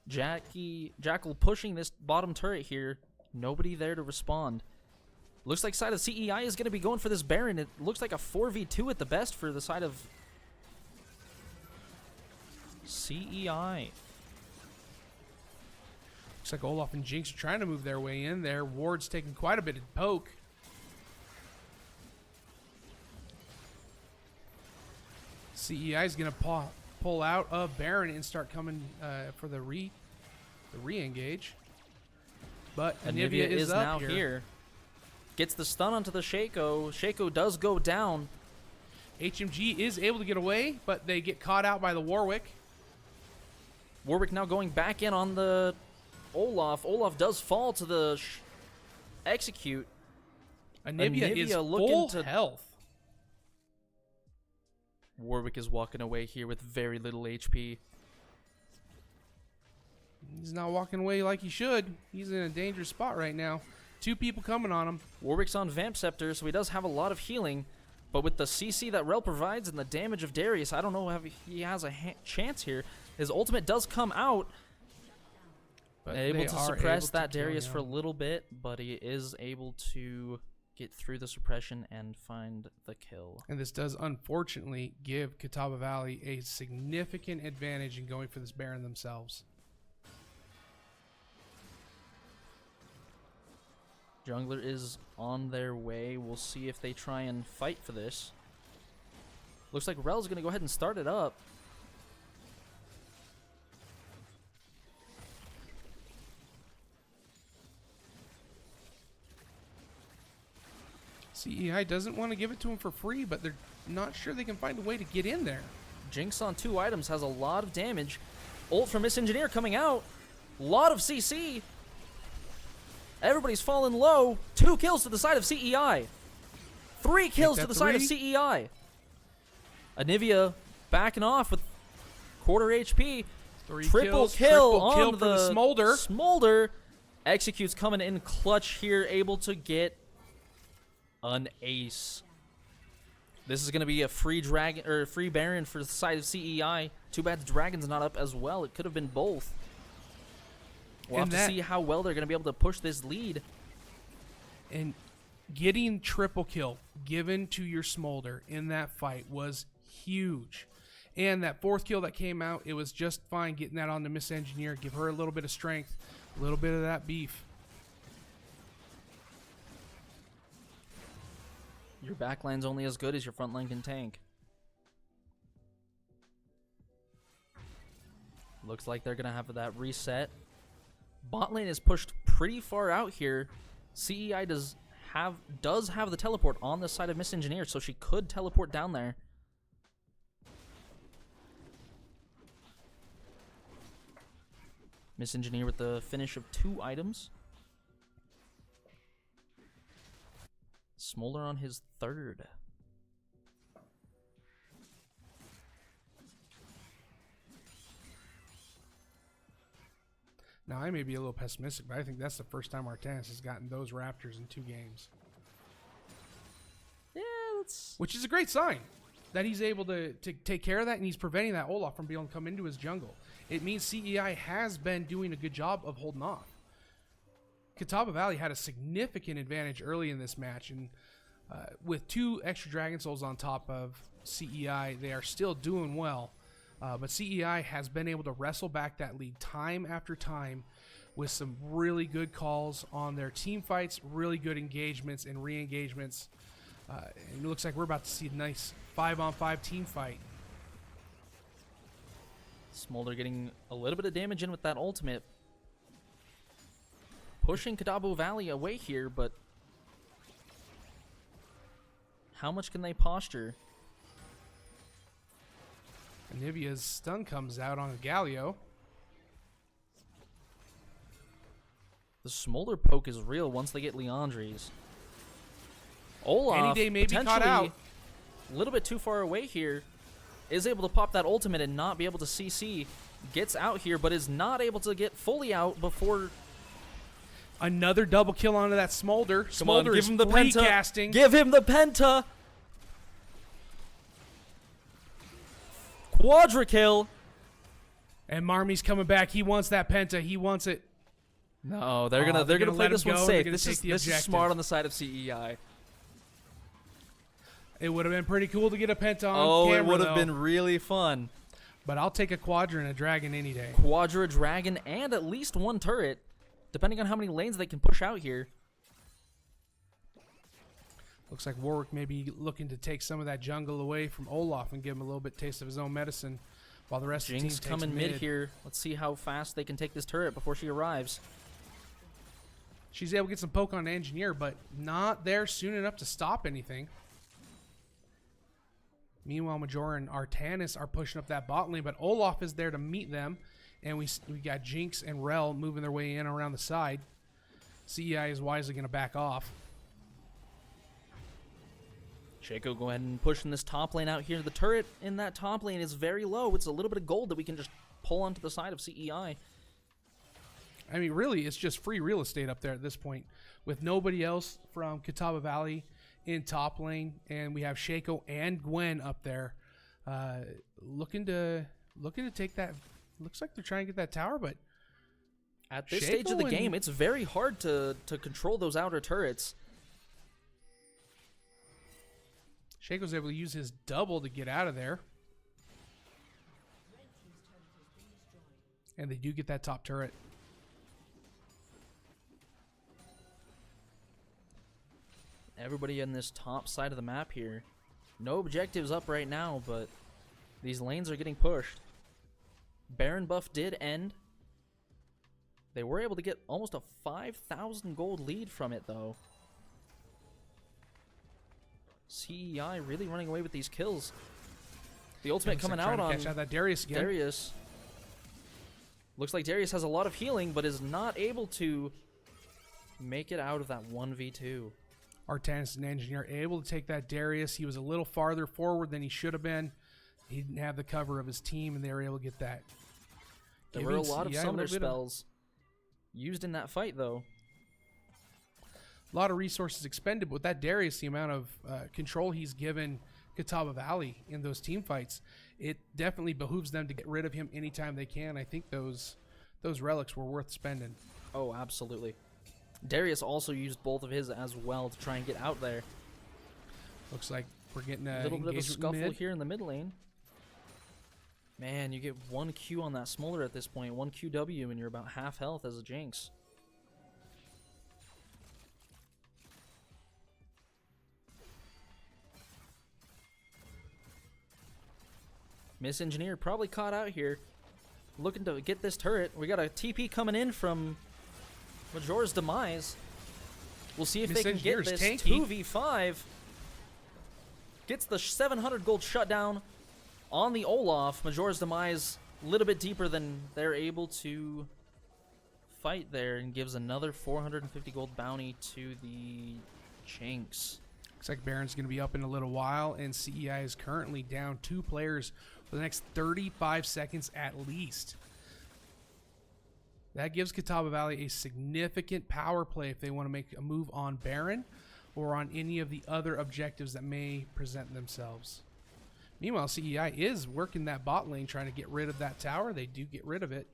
Jackal pushing this bottom turret here. Nobody there to respond. Looks like side of CEI is going to be going for this Baron. It looks like a 4v2 at the best for the side of CEI. Looks like Olaf and Jinx are trying to move their way in there. Ward's taking quite a bit of poke. CEI is going to pull out of Baron and start coming for the re-engage. But Anivia is now up here. Gets the stun onto the Shaco. Shaco does go down. HMG is able to get away, but they get caught out by the Warwick. Warwick now going back in on the Olaf. Olaf does fall to the execute. Anivia is looking full health. Warwick is walking away here with very little HP. He's not walking away like he should. He's in a dangerous spot right now. 2 people coming on him. Warwick's on Vamp Scepter, so he does have a lot of healing. But with the CC that Rel provides and the damage of Darius, I don't know if he has a chance here. His ultimate does come out. But able to suppress that Darius for a little bit, but he is able to get through the suppression and find the kill. And this does unfortunately give Catawba Valley a significant advantage in going for this Baron themselves. Jungler is on their way. We'll see if they try and fight for this. Looks like Rel's going to go ahead and start it up. CEI doesn't want to give it to him for free, but they're not sure they can find a way to get in there. Jinx on 2 items has a lot of damage. Ult from Miss Engineer coming out. Lot of CC. Everybody's falling low. 2 kills to the side of CEI. 3 kills to the side of CEI. Anivia backing off with quarter HP. 3 Triple kills, kill triple kill on for the Smolder. Smolder executes coming in clutch here, able to get an ace. This is going to be a free dragon or free Baron for the side of CEI. Too bad the Dragon's not up as well. It could have been both. We'll have to see how well they're going to be able to push this lead. And getting triple kill given to your Smolder in that fight was huge. And that 4th kill that came out, it was just fine getting that on the Miss Engineer. Give her a little bit of strength, a little bit of that beef. Your backline's only as good as your front line can tank. Looks like they're going to have that reset. Bot lane is pushed pretty far out here. CEI does have the teleport on the side of Miss Engineer, so she could teleport down there. Miss Engineer with the finish of 2 items. Smolder on his 3rd. Now, I may be a little pessimistic, but I think that's the first time Artanis has gotten those Raptors in 2 games. Yeah, that's... Which is a great sign that he's able to take care of that, and he's preventing that Olaf from being able to come into his jungle. It means CEI has been doing a good job of holding off. Catawba Valley had a significant advantage early in this match, and with 2 extra Dragon Souls on top of CEI, they are still doing well. But CEI has been able to wrestle back that lead time after time with some really good calls on their team fights, really good engagements and re-engagements. And it looks like we're about to see a nice 5-on-5 team fight. Smolder getting a little bit of damage in with that ultimate. Pushing Catawba Valley away here, but how much can they posture? Nivea's stun comes out on Galio. The smolder poke is real once they get Leandri's. Olaf, Any day may be caught out. A little bit too far away here. Is able to pop that ultimate and not be able to CC. Gets out here, but is not able to get fully out before... Another double kill onto that Smolder. Smolder give is him the free penta. casting. Give him the penta. Quadra kill. And Marmy's coming back. He wants that penta. He wants it. No, they're gonna play let this him one go. safe. They're This gonna take the is objective. smart on the side of CEI. It would have been pretty cool to get a penta on camera, it would have though. been really fun. But I'll take a Quadra and a Dragon any day. Quadra Dragon and at least one turret, depending on how many lanes they can push out here. Looks like Warwick may be looking to take some of that jungle away from Olaf and give him a little bit taste of his own medicine, while the rest Jinx of the team takes coming mid here. Let's see how fast they can take this turret before she arrives. She's able to get some poke on Engineer, but not there soon enough to stop anything. Meanwhile, Majora and Artanis are pushing up that bot lane, but Olaf is there to meet them, and we got Jinx and Rel moving their way in around the side. CEI is wisely going to back off. Shaco go ahead and pushing this top lane out here. The turret in that top lane is very low. It's a little bit of gold that we can just pull onto the side of CEI. I mean, really, it's just free real estate up there at this point, with nobody else from Catawba Valley in top lane, and we have Shaco and Gwen up there, looking to take that. Looks like they're trying to get that tower, but at this Shaco stage of the game, it's very hard to control those outer turrets. Shaco's able to use his double to get out of there, and they do get that top turret. Everybody in this top side of the map here. No objectives up right now, but these lanes are getting pushed. Baron buff did end. They were able to get almost a 5,000 gold lead from it, though. CEI really running away with these kills. The ultimate coming out on catch out that Darius again. Darius. Looks like Darius has a lot of healing, but is not able to make it out of that 1v2. Artanis and Engineer able to take that Darius. He was a little farther forward than he should have been. He didn't have the cover of his team, and they were able to get that. There were a lot of summoner spells used in that fight, though. A lot of resources expended, but with that Darius, the amount of control he's given Catawba Valley in those team fights, it definitely behooves them to get rid of him anytime they can. I think those relics were worth spending. Oh, absolutely. Darius also used both of his as well to try and get out there. Looks like we're getting a little bit of a scuffle mid. here in the mid lane. Man, you get 1 Q on that Smolder at this point, 1 QW, and you're about half health as a Jinx. Miss Engineer probably caught out here, looking to get this turret. We got a TP coming in from Majora's Demise. We'll see if they can get this tanky. 2v5. Gets the 700 gold shutdown on the Olaf. Majora's Demise a little bit deeper than they're able to fight there, and gives another 450 gold bounty to the Jinx. Looks like Baron's going to be up in a little while, and CEI is currently down 2 players for the next 35 seconds at least. That gives Catawba Valley a significant power play if they want to make a move on Baron or on any of the other objectives that may present themselves. Meanwhile, CEI is working that bot lane, trying to get rid of that tower. They do get rid of it.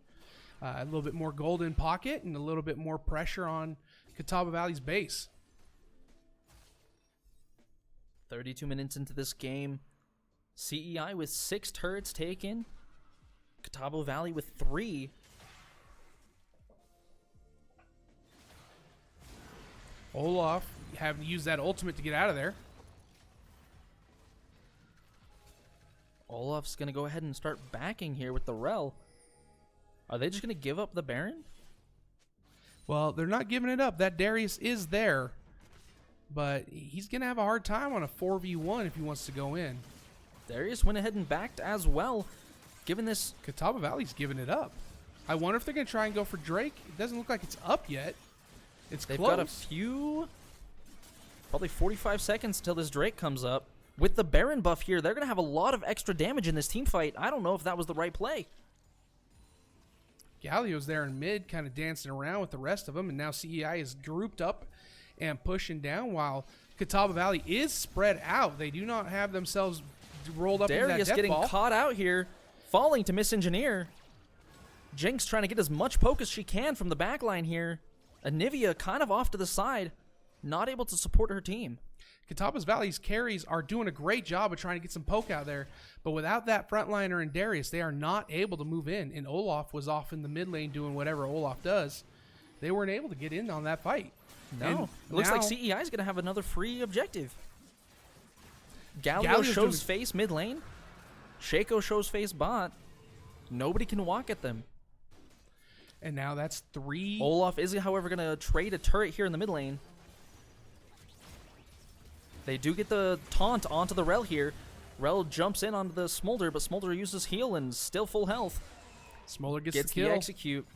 A little bit more gold in pocket and a little bit more pressure on Catawba Valley's base. 32 minutes into this game. CEI with 6 turrets taken. Catawba Valley with 3. Olaf having to use that ultimate to get out of there. Olaf's going to go ahead and start backing here with the Rel. Are they just going to give up the Baron? Well, they're not giving it up. That Darius is there, but he's going to have a hard time on a 4v1 if he wants to go in. Darius went ahead and backed as well. Given this, Catawba Valley's giving it up. I wonder if they're going to try and go for Drake. It doesn't look like it's up yet. they've Close. got a few, probably 45 seconds until this Drake comes up. With the Baron buff here, they're going to have a lot of extra damage in this team fight. I don't know if that was the right play. Galio's there in mid, kind of dancing around with the rest of them, and now CEI is grouped up and pushing down while Catawba Valley is spread out. They do not have themselves rolled up into that Darius death getting ball. caught out here, falling to Misengineer. Jinx trying to get as much poke as she can from the back line here. Anivia kind of off to the side, not able to support her team. Catawba Valley's carries are doing a great job of trying to get some poke out there, but without that frontliner and Darius, they are not able to move in, and Olaf was off in the mid lane doing whatever Olaf does. They weren't able to get in on that fight. No. And It looks like now- CEI is going to have another free objective. Galio Galio's shows doing- face mid lane. Shaco shows face bot. Nobody can walk at them. And now that's 3. Olaf is, however, going to trade a turret here in the mid lane. They do get the taunt onto the Rel here. Rel jumps in onto the Smolder, but Smolder uses heal and still full health. Smolder gets Gets the the kill. execute.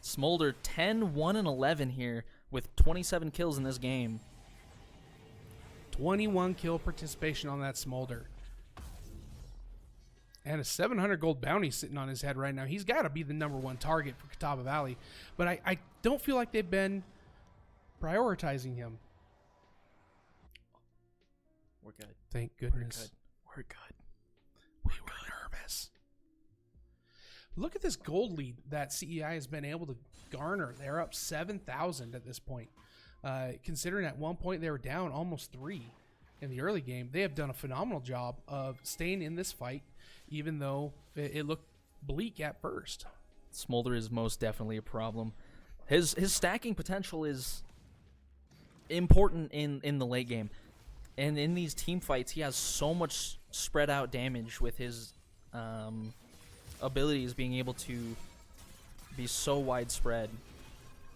Smolder 10, 1, and 11 here with 27 kills in this game. 21 kill participation on that Smolder. And a 700 gold bounty sitting on his head right now. He's got to be the #1 target for Catawba Valley. But I don't feel like they've been prioritizing him. We're good. Thank goodness. We're good. We were nervous. Look at this gold lead that CEI has been able to garner. They're up 7,000 at this point. Considering at one point they were down almost 3 in the early game, they have done a phenomenal job of staying in this fight, even though it looked bleak at first. Smolder is most definitely a problem. His stacking potential is important in the late game. And in these team fights, he has so much spread out damage with his abilities being able to be so widespread.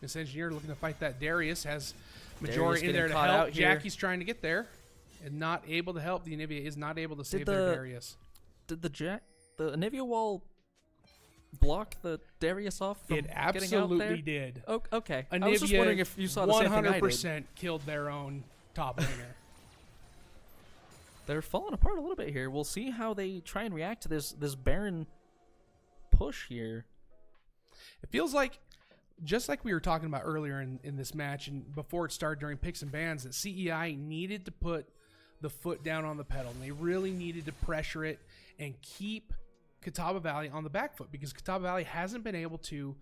This engineer looking to fight that Darius has Darius majority in there getting to caught help. out here. Jackie's trying to get there and not able to help. The Anivia is not able to save the- their Darius. Did the Anivia wall block the Darius off from It getting out there? absolutely did. Oh, okay. Anivia I was just wondering if you saw the same thing I did. 100% killed their own top laner. They're falling apart a little bit here. We'll see how they try and react to this Baron push here. It feels like, just like we were talking about earlier in this match and before it started during picks and bans, that CEI needed to put the foot down on the pedal. And they really needed to pressure it and keep Catawba Valley on the back foot, because Catawba Valley hasn't been able to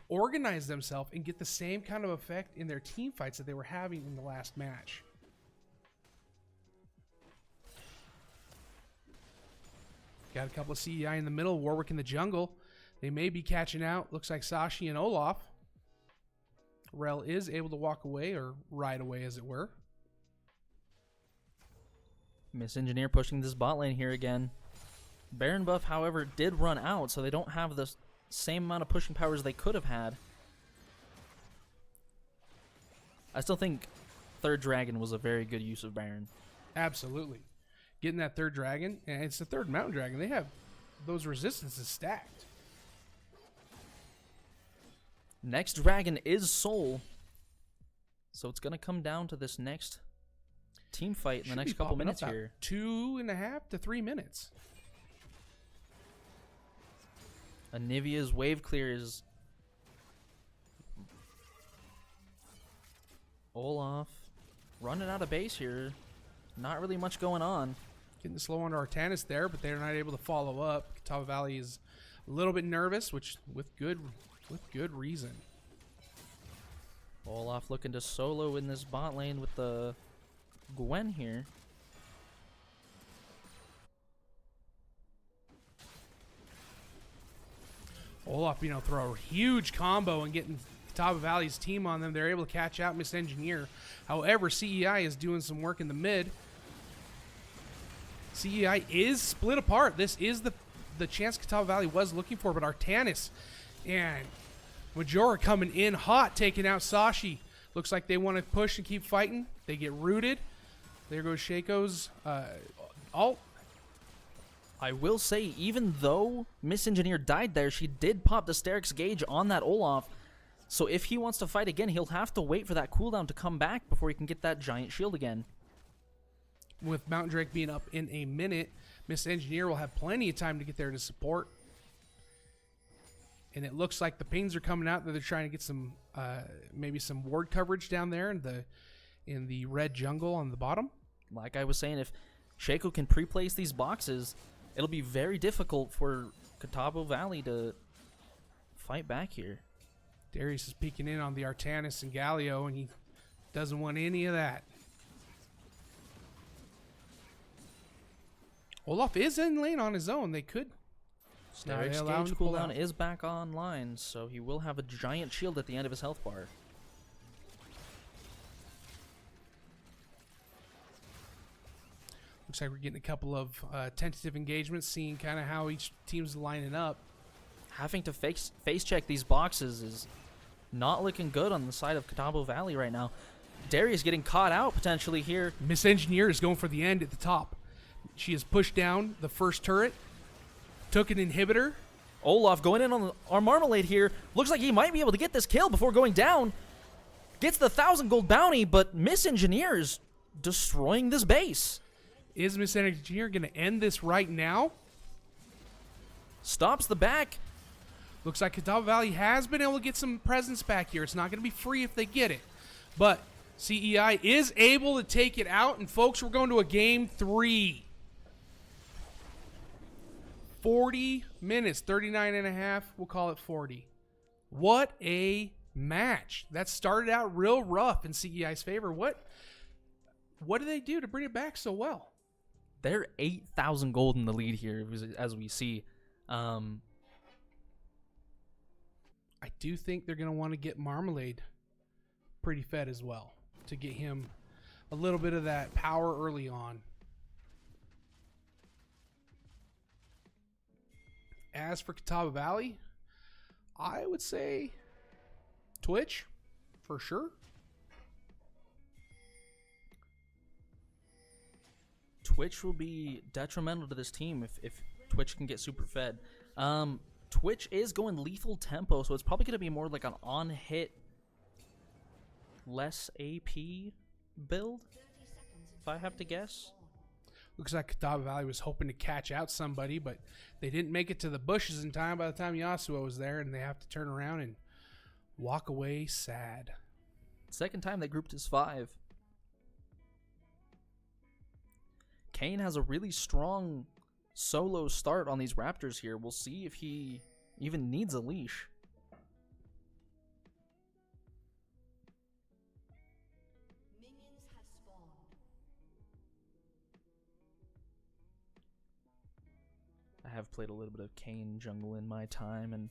organize themselves and get the same kind of effect in their team fights that they were having in the last match. Got a couple of CEI in the middle, Warwick in the jungle. They may be catching out. Looks like Sashi and Olaf. Rel is able to walk away, or ride away as it were. Miss Engineer pushing this bot lane here again. Baron buff, however, did run out, so they don't have the same amount of pushing powers they could have had. I still think Third Dragon was a very good use of Baron. Absolutely. Getting that third dragon, and it's the third mountain dragon. They have those resistances stacked. Next dragon is Soul. So it's going to come down to this next team fight in the Should next be couple popping minutes up about here. 2.5 to 3 minutes. Anivia's wave clear is Olaf running out of base here. Not really much going on. Getting slow on Artanis there, but they're not able to follow up. Catawba Valley is a little bit nervous, which with good reason. Olaf looking to solo in this bot lane with the Gwen here. Olaf, throw a huge combo and getting Catawba Valley's team on them. They're able to catch out Miss Engineer. However, CEI is doing some work in the mid. CEI is split apart. This is the chance Catawba Valley was looking for, but Artanis and Majora coming in hot, taking out Sashi. Looks like they want to push and keep fighting. They get rooted. There goes Shaco's ult. I will say, even though Miss Engineer died there, she did pop the Sterix gauge on that Olaf. So if he wants to fight again, he'll have to wait for that cooldown to come back before he can get that giant shield again. With Mountain Drake being up in a minute, Miss Engineer will have plenty of time to get there to support. And it looks like the pings are coming out that they're trying to get some, maybe some ward coverage down there in the red jungle on the bottom. Like I was saying, if Shaco can pre-place these boxes, it'll be very difficult for Catawba Valley to fight back here. Darius is peeking in on the Artanis and Galio, and he doesn't want any of that. Olaf is in lane on his own. They could. Sterix gauge cooldown is back online, so he will have a giant shield at the end of his health bar. Looks like we're getting a couple of tentative engagements, seeing kind of how each team's lining up. Having to face check these boxes is not looking good on the side of Catawba Valley right now. Darius getting caught out potentially here. Miss Engineer is going for the end at the top. She has pushed down the first turret, took an inhibitor. Olaf going in on our Marmalade here. Looks like he might be able to get this kill before going down. Gets the 1,000 gold bounty, but Miss Engineer is destroying this base. Is Miss Engineer going to end this right now? Stops the back. Looks like Catawba Valley has been able to get some presence back here. It's not going to be free if they get it. But CEI is able to take it out. And, folks, we're going to a game 3. 40 minutes, 39 and a half. We'll call it 40. What a match. That started out real rough in CEI's favor. What do they do to bring it back so well? They're 8,000 gold in the lead here, as we see. I do think they're going to want to get Marmalade pretty fed as well to get him a little bit of that power early on. As for Catawba Valley, I would say Twitch for sure. Twitch will be detrimental to this team if Twitch can get super fed. Twitch is going lethal tempo, so it's probably going to be more like an on-hit, less AP build, if I have to guess. Looks like Catawba Valley was hoping to catch out somebody, but they didn't make it to the bushes in time by the time Yasuo was there, and they have to turn around and walk away sad. Second time they grouped as 5. Kane has a really strong solo start on these Raptors here. We'll see if he even needs a leash. Minions have spawned. I have played a little bit of Kane jungle in my time, and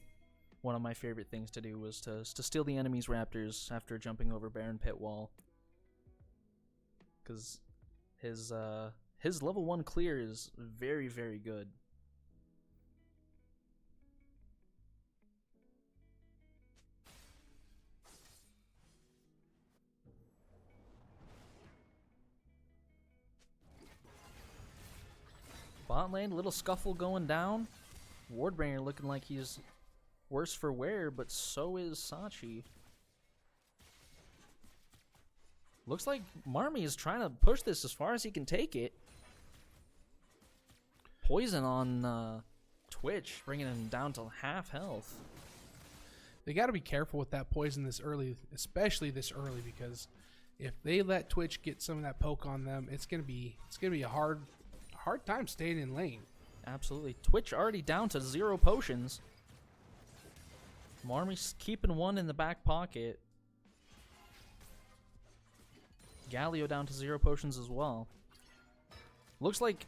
one of my favorite things to do was to steal the enemy's Raptors after jumping over Baron Pit Wall. Because his level 1 clear is very, very good. Bot lane, little scuffle going down. Wardbringer looking like he's worse for wear, but so is Sachi. Looks like Marmy is trying to push this as far as he can take it. Poison on Twitch, bringing him down to half health. They got to be careful with that poison this early, especially this early, because if they let Twitch get some of that poke on them, it's gonna be a hard time staying in lane. Absolutely. Twitch already down to 0 potions. Marmy's keeping 1 in the back pocket. Galio down to 0 potions as well. Looks like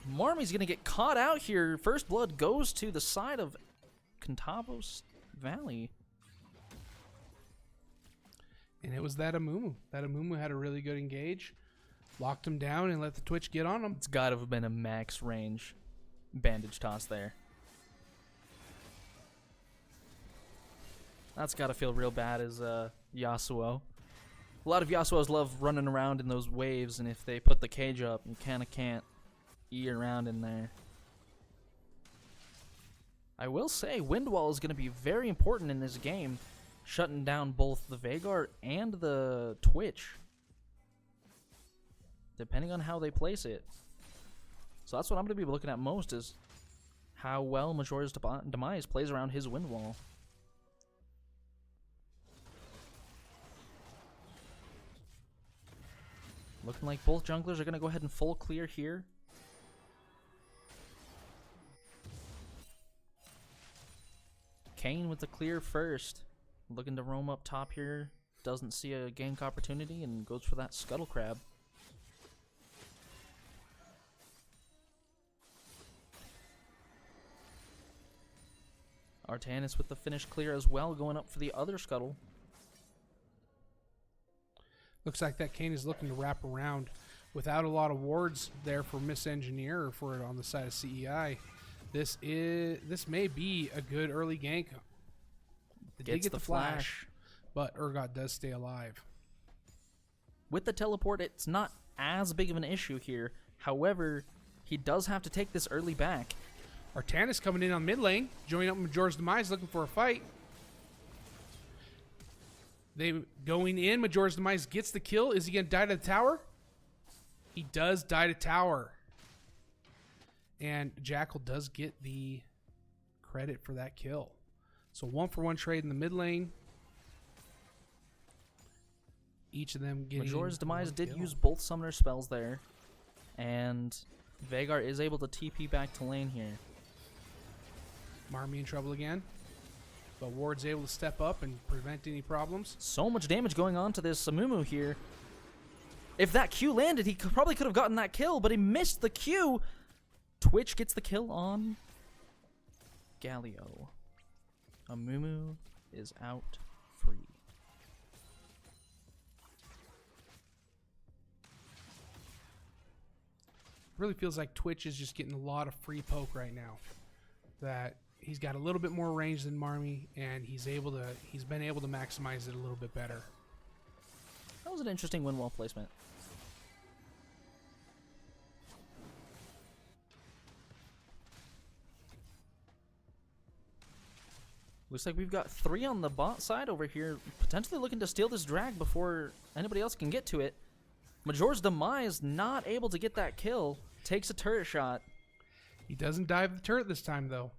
Marmy's going to get caught out here. First blood goes to the side of Catawba Valley. And it was that Amumu. That Amumu had a really good engage. Locked him down and let the Twitch get on him. It's got to have been a max range bandage toss there. That's got to feel real bad as Yasuo. A lot of Yasuos love running around in those waves, and if they put the cage up, you kind of can't E around in there. I will say, Wind Wall is going to be very important in this game, shutting down both the Veigar and the Twitch, depending on how they place it. So that's what I'm going to be looking at most, is how well Majora's Demise plays around his Wind Wall. Looking like both junglers are going to go ahead and full clear here. Kayn with the clear first. Looking to roam up top here. Doesn't see a gank opportunity and goes for that Scuttle Crab. Artanis with the finish clear as well, going up for the other Scuttle. Looks like that Kayn is looking to wrap around without a lot of wards there for Miss Engineer or for it on the side of CEI. This may be a good early gank. They did get the flash, but Urgot does stay alive. With the teleport, it's not as big of an issue here. However, he does have to take this early back. Artanis coming in on mid lane, joining up with Majora's Demise, looking for a fight. They going in. Majora's Demise gets the kill. Is he going to die to the tower? He does die to tower. And Jackal does get the credit for that kill. So 1-for-1 trade in the mid lane. Each of them getting Majora's Demise did kill. use both summoner spells there. And Veigar is able to TP back to lane here. Marmy in trouble again. But Ward's able to step up and prevent any problems. So much damage going on to this Amumu here. If that Q landed, he probably could have gotten that kill, but he missed the Q. Twitch gets the kill on Galio. Amumu is out free. Really feels like Twitch is just getting a lot of free poke right now. That he's got a little bit more range than Marmy, and he's been able to maximize it a little bit better. That was an interesting win wall placement. Looks like we've got 3 on the bot side over here, potentially looking to steal this drag before anybody else can get to it. Majora's Demise not able to get that kill. Takes a turret shot. He doesn't dive the turret this time, though.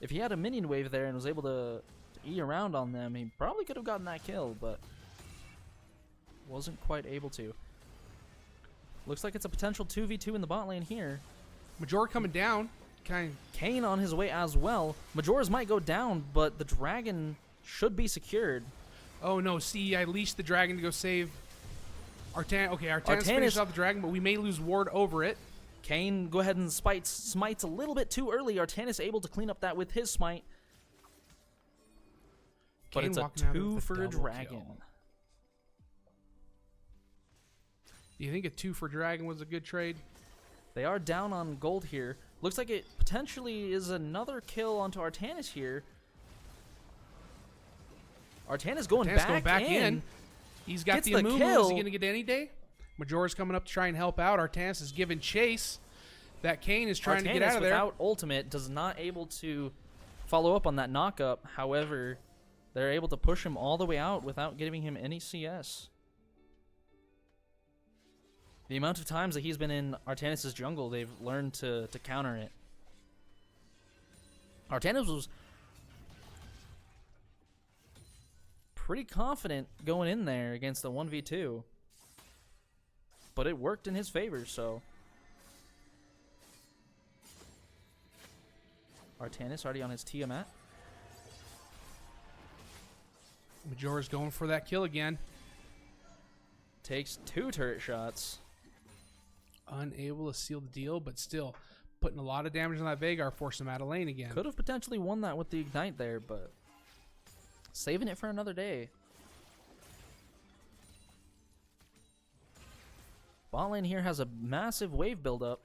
If he had a minion wave there and was able to E around on them, he probably could have gotten that kill, but wasn't quite able to. Looks like it's a potential 2v2 in the bot lane here. Majora coming down. Kayn on his way as well. Majora's might go down, but the dragon should be secured. Oh no, CEI leashed the dragon to go save Artanis. Okay, Artanis finished off the dragon, but we may lose ward over it. Kayn go ahead and smites a little bit too early. Artanis able to clean up that with his smite. But it's a 2 for a dragon. Kill. Do you think a 2 for dragon was a good trade? They are down on gold here. Looks like it potentially is another kill onto Artanis here. Artanis going back in. He's got Gets the the Amumu. kill. Is he going to get any day? Majora's coming up to try and help out. Artanis is giving chase. That Kayn is trying to get out of there. Without ultimate does not able to follow up on that knockup. However, they're able to push him all the way out without giving him any CS. The amount of times that he's been in Artanis' jungle, they've learned to counter it. Artanis was pretty confident going in there against the 1v2. But it worked in his favor, so. Artanis already on his Tiamat. Majora's going for that kill again. Takes 2 turret shots. Unable to seal the deal, but still putting a lot of damage on that Veigar, forcing him out of lane again. Could have potentially won that with the Ignite there, but saving it for another day. Bot lane here has a massive wave buildup.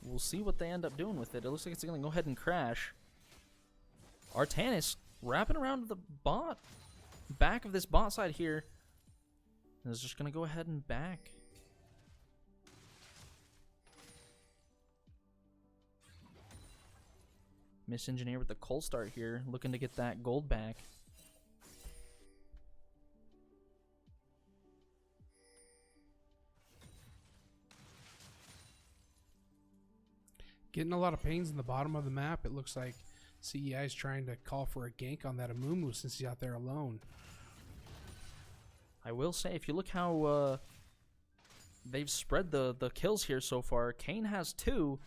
We'll see what they end up doing with it. It looks like it's going to go ahead and crash. Artanis wrapping around the bot, back of this bot side here, and is just going to go ahead and back. Miss Engineer with the cold start here, looking to get that gold back. Getting a lot of pains in the bottom of the map. It looks like CEI is trying to call for a gank on that Amumu since he's out there alone. I will say, if you look how they've spread the kills here so far, Kane has 2,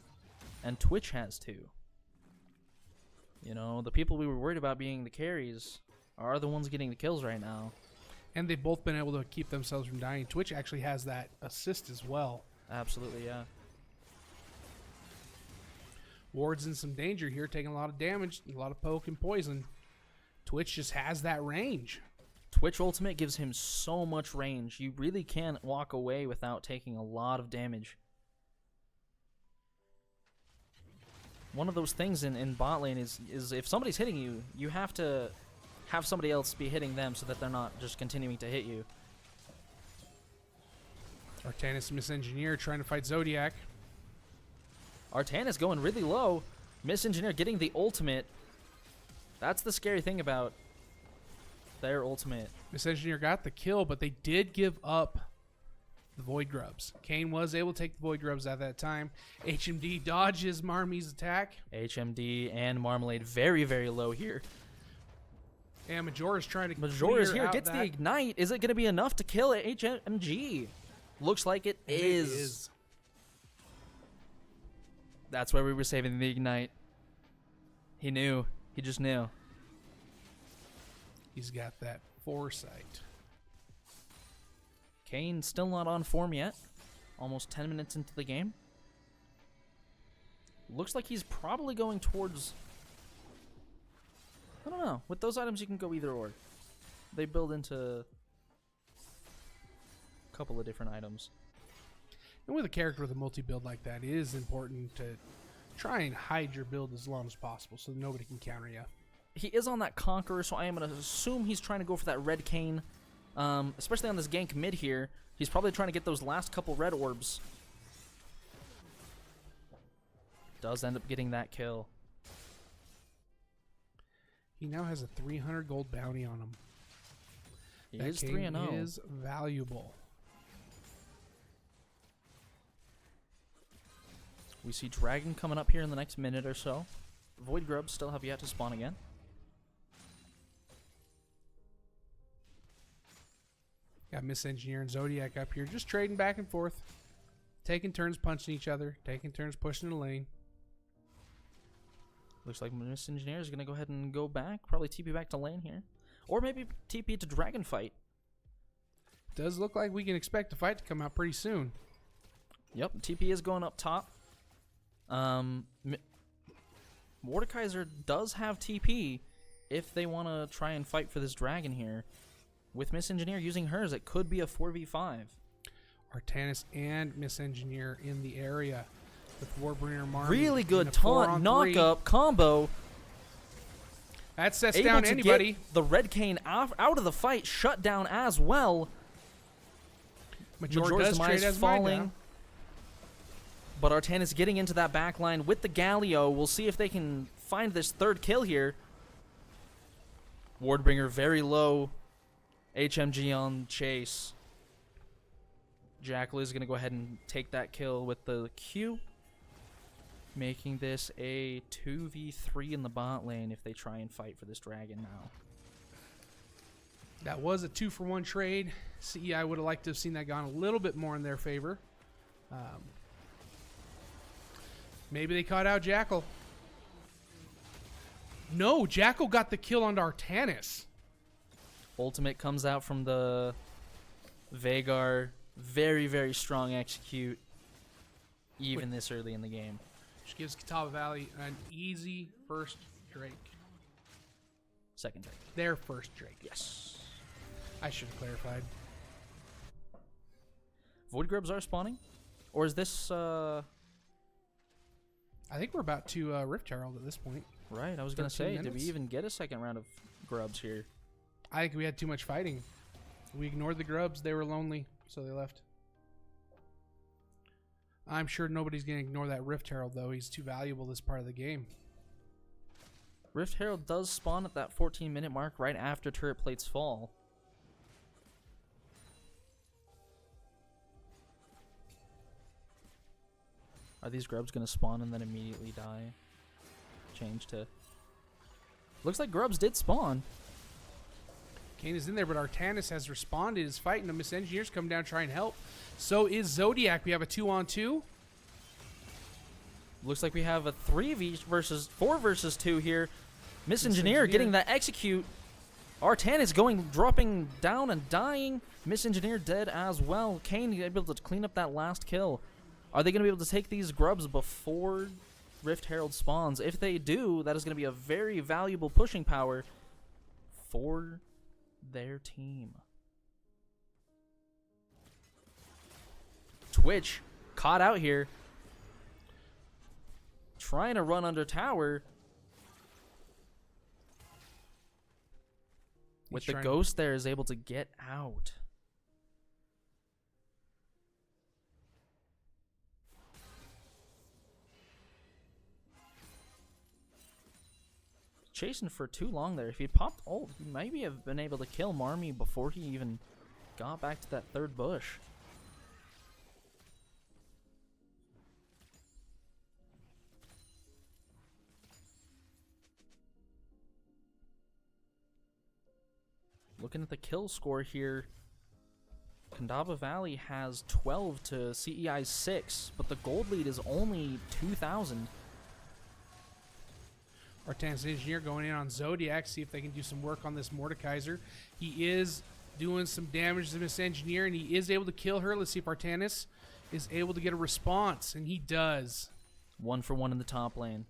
and Twitch has 2. You know, the people we were worried about being the carries are the ones getting the kills right now. And they've both been able to keep themselves from dying. Twitch actually has that assist as well. Absolutely, yeah. Ward's in some danger here, taking a lot of damage, a lot of poke and poison. Twitch just has that range. Twitch ultimate gives him so much range. You really can't walk away without taking a lot of damage. One of those things in bot lane is if somebody's hitting you, you have to have somebody else be hitting them so that they're not just continuing to hit you. Artanis Miss Engineer trying to fight Zodiac. Artanis going really low. Miss Engineer getting the ultimate. That's the scary thing about their ultimate. Miss Engineer got the kill, but they did give up the Void Grubs. Kane was able to take the Void Grubs at that time. HMD dodges Marmy's attack. HMD and Marmalade very, very low here. And Majora's trying to Majora's clear here, out gets that. the Ignite. Is it going to be enough to kill HMG? Looks like it is. It is. That's why we were saving the Ignite. He knew. He just knew. He's got that foresight. Kane still not on form yet. Almost 10 minutes into the game. Looks like he's probably going towards... I don't know. With those items, you can go either or. They build into a couple of different items. And with a character with a multi-build like that, it is important to try and hide your build as long as possible so nobody can counter you. He is on that Conqueror, so I am going to assume he's trying to go for that red Kane. Especially on this gank mid here. He's probably trying to get those last couple red orbs. Does end up getting that kill. He now has a 300 gold bounty on him. He That is Kane 3-0. is valuable. We see Dragon coming up here in the next minute or so. Void Grubs still have yet to spawn again. Got Miss Engineer and Zodiac up here, just trading back and forth. Taking turns punching each other, taking turns pushing the lane. Looks like Miss Engineer is going to go ahead and go back. Probably TP back to lane here. Or maybe TP to Dragon fight. Does look like we can expect the fight to come out pretty soon. Yep, TP is going up top. Mordekaiser does have TP if they want to try and fight for this dragon here. With Miss Engineer using hers, it could be a 4v5. Artanis and Miss Engineer in the area. With Warbringer Marmy. Really in good a taunt, 4-on-3. knock-up, combo. That sets Able down to anybody. get the Red Cane out of the fight, shut down as well. Majora Majora's does trade Demise as falling. But Artanis getting into that back line with the Galio. We'll see if they can find this third kill here. Wardbringer very low. HMG on chase. Jackal is going to go ahead and take that kill with the Q. Making this a 2v3 in the bot lane if they try and fight for this dragon now. That was a 2-for-1 trade. CEI would have liked to have seen that gone a little bit more in their favor. Maybe they caught out Jackal. No, Jackal got the kill on Artanis. Ultimate comes out from the Veigar. Very, very strong execute. Even this early in the game. Which gives Catawba Valley an easy first Drake. Second Drake. Their first Drake. Yes. I should have clarified. Void Grubs are spawning? Or is this, I think we're about to Rift Herald at this point. Right, I was going to 13 say, did we minutes? even get a second round of Grubs here? I think we had too much fighting. We ignored the grubs. They were lonely, so they left. I'm sure nobody's going to ignore that Rift Herald, though. He's too valuable this part of the game. Rift Herald does spawn at that 14-minute mark right after turret plates fall. Are these grubs going to spawn and then immediately die? Change to... Looks like grubs did spawn. Kane is in there, but Artanis has responded, is fighting them. Miss Engineers come down, try and help. So is Zodiac. We have a 2-on-2. Looks like we have a 4 versus 2 here. Miss Engineer getting that execute. Artanis dropping down and dying. Miss Engineer dead as well. Kane able to clean up that last kill. Are they going to be able to take these grubs before Rift Herald spawns? If they do, that is going to be a very valuable pushing power for their team. Twitch caught out here. Trying to run under tower. With the ghost there is able to get out. Chasing for too long there. If he popped ult, he maybe have been able to kill Marmy before he even got back to that third bush. Looking at the kill score here, Catawba Valley has 12 to CEI's 6, but the gold lead is only 2,000. Artanis Engineer going in on Zodiac, see if they can do some work on this Mordekaiser. He is doing some damage to Miss Engineer, and he is able to kill her. Let's see if Artanis is able to get a response, and he does. 1 for 1 in the top lane.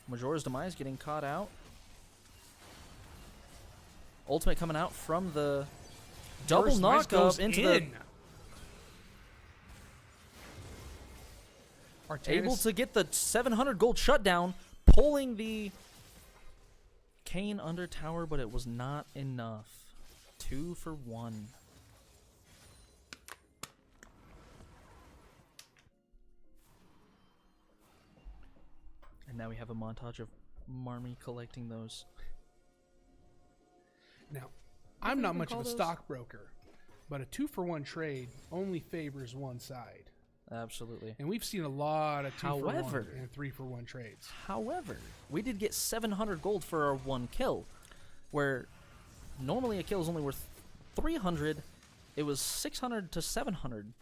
Majora's Demise getting caught out. Ultimate coming out from the double knockup into the... Artanis able to get the 700 gold shutdown, pulling the Kane under tower, but it was not enough. 2 for 1. And now we have a montage of Marmy collecting those. Now, I'm not much of a stockbroker, but a 2-for-1 trade only favors one side. Absolutely. And we've seen a lot of 2-for-1 and 3-for-1 trades. However, we did get 700 gold for our 1 kill, where normally a kill is only worth 300. It was 600 to 700.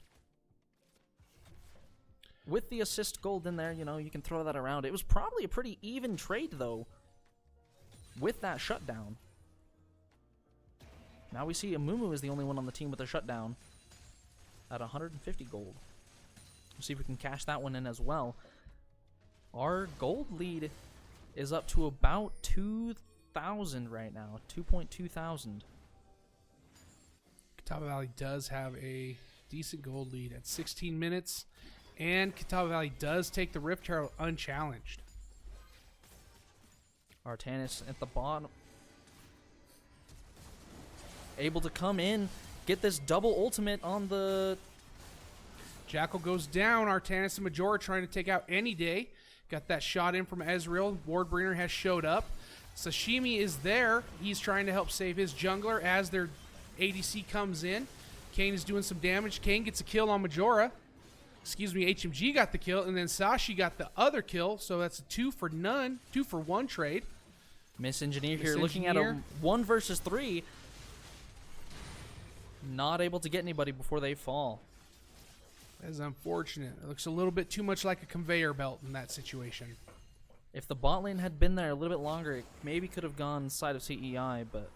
With the assist gold in there, you know, you can throw that around. It was probably a pretty even trade, though, with that shutdown. Now we see Amumu is the only one on the team with a shutdown at 150 gold. We'll see if we can cash that one in as well. Our gold lead is up to about 2,000 right now, 2.2 thousand. Catawba Valley does have a decent gold lead at 16 minutes, and Catawba Valley does take the Rift Herald unchallenged. Artanis at the bottom, able to come in, get this double ultimate on the... Jackal goes down. Artanis and Majora trying to take out any day. Got that shot in from Ezreal. Wardbringer has showed up. Sashimi is there. He's trying to help save his jungler as their ADC comes in. Kane is doing some damage. Kane gets a kill on Majora. Excuse me, HMG got the kill, and then Sashi got the other kill, so that's a 2-for-1 trade. Miss Engineer here looking at a 1 versus 3. Not able to get anybody before they fall. That is unfortunate. It looks a little bit too much like a conveyor belt in that situation. If the bot lane had been there a little bit longer, it maybe could have gone side of CEI, but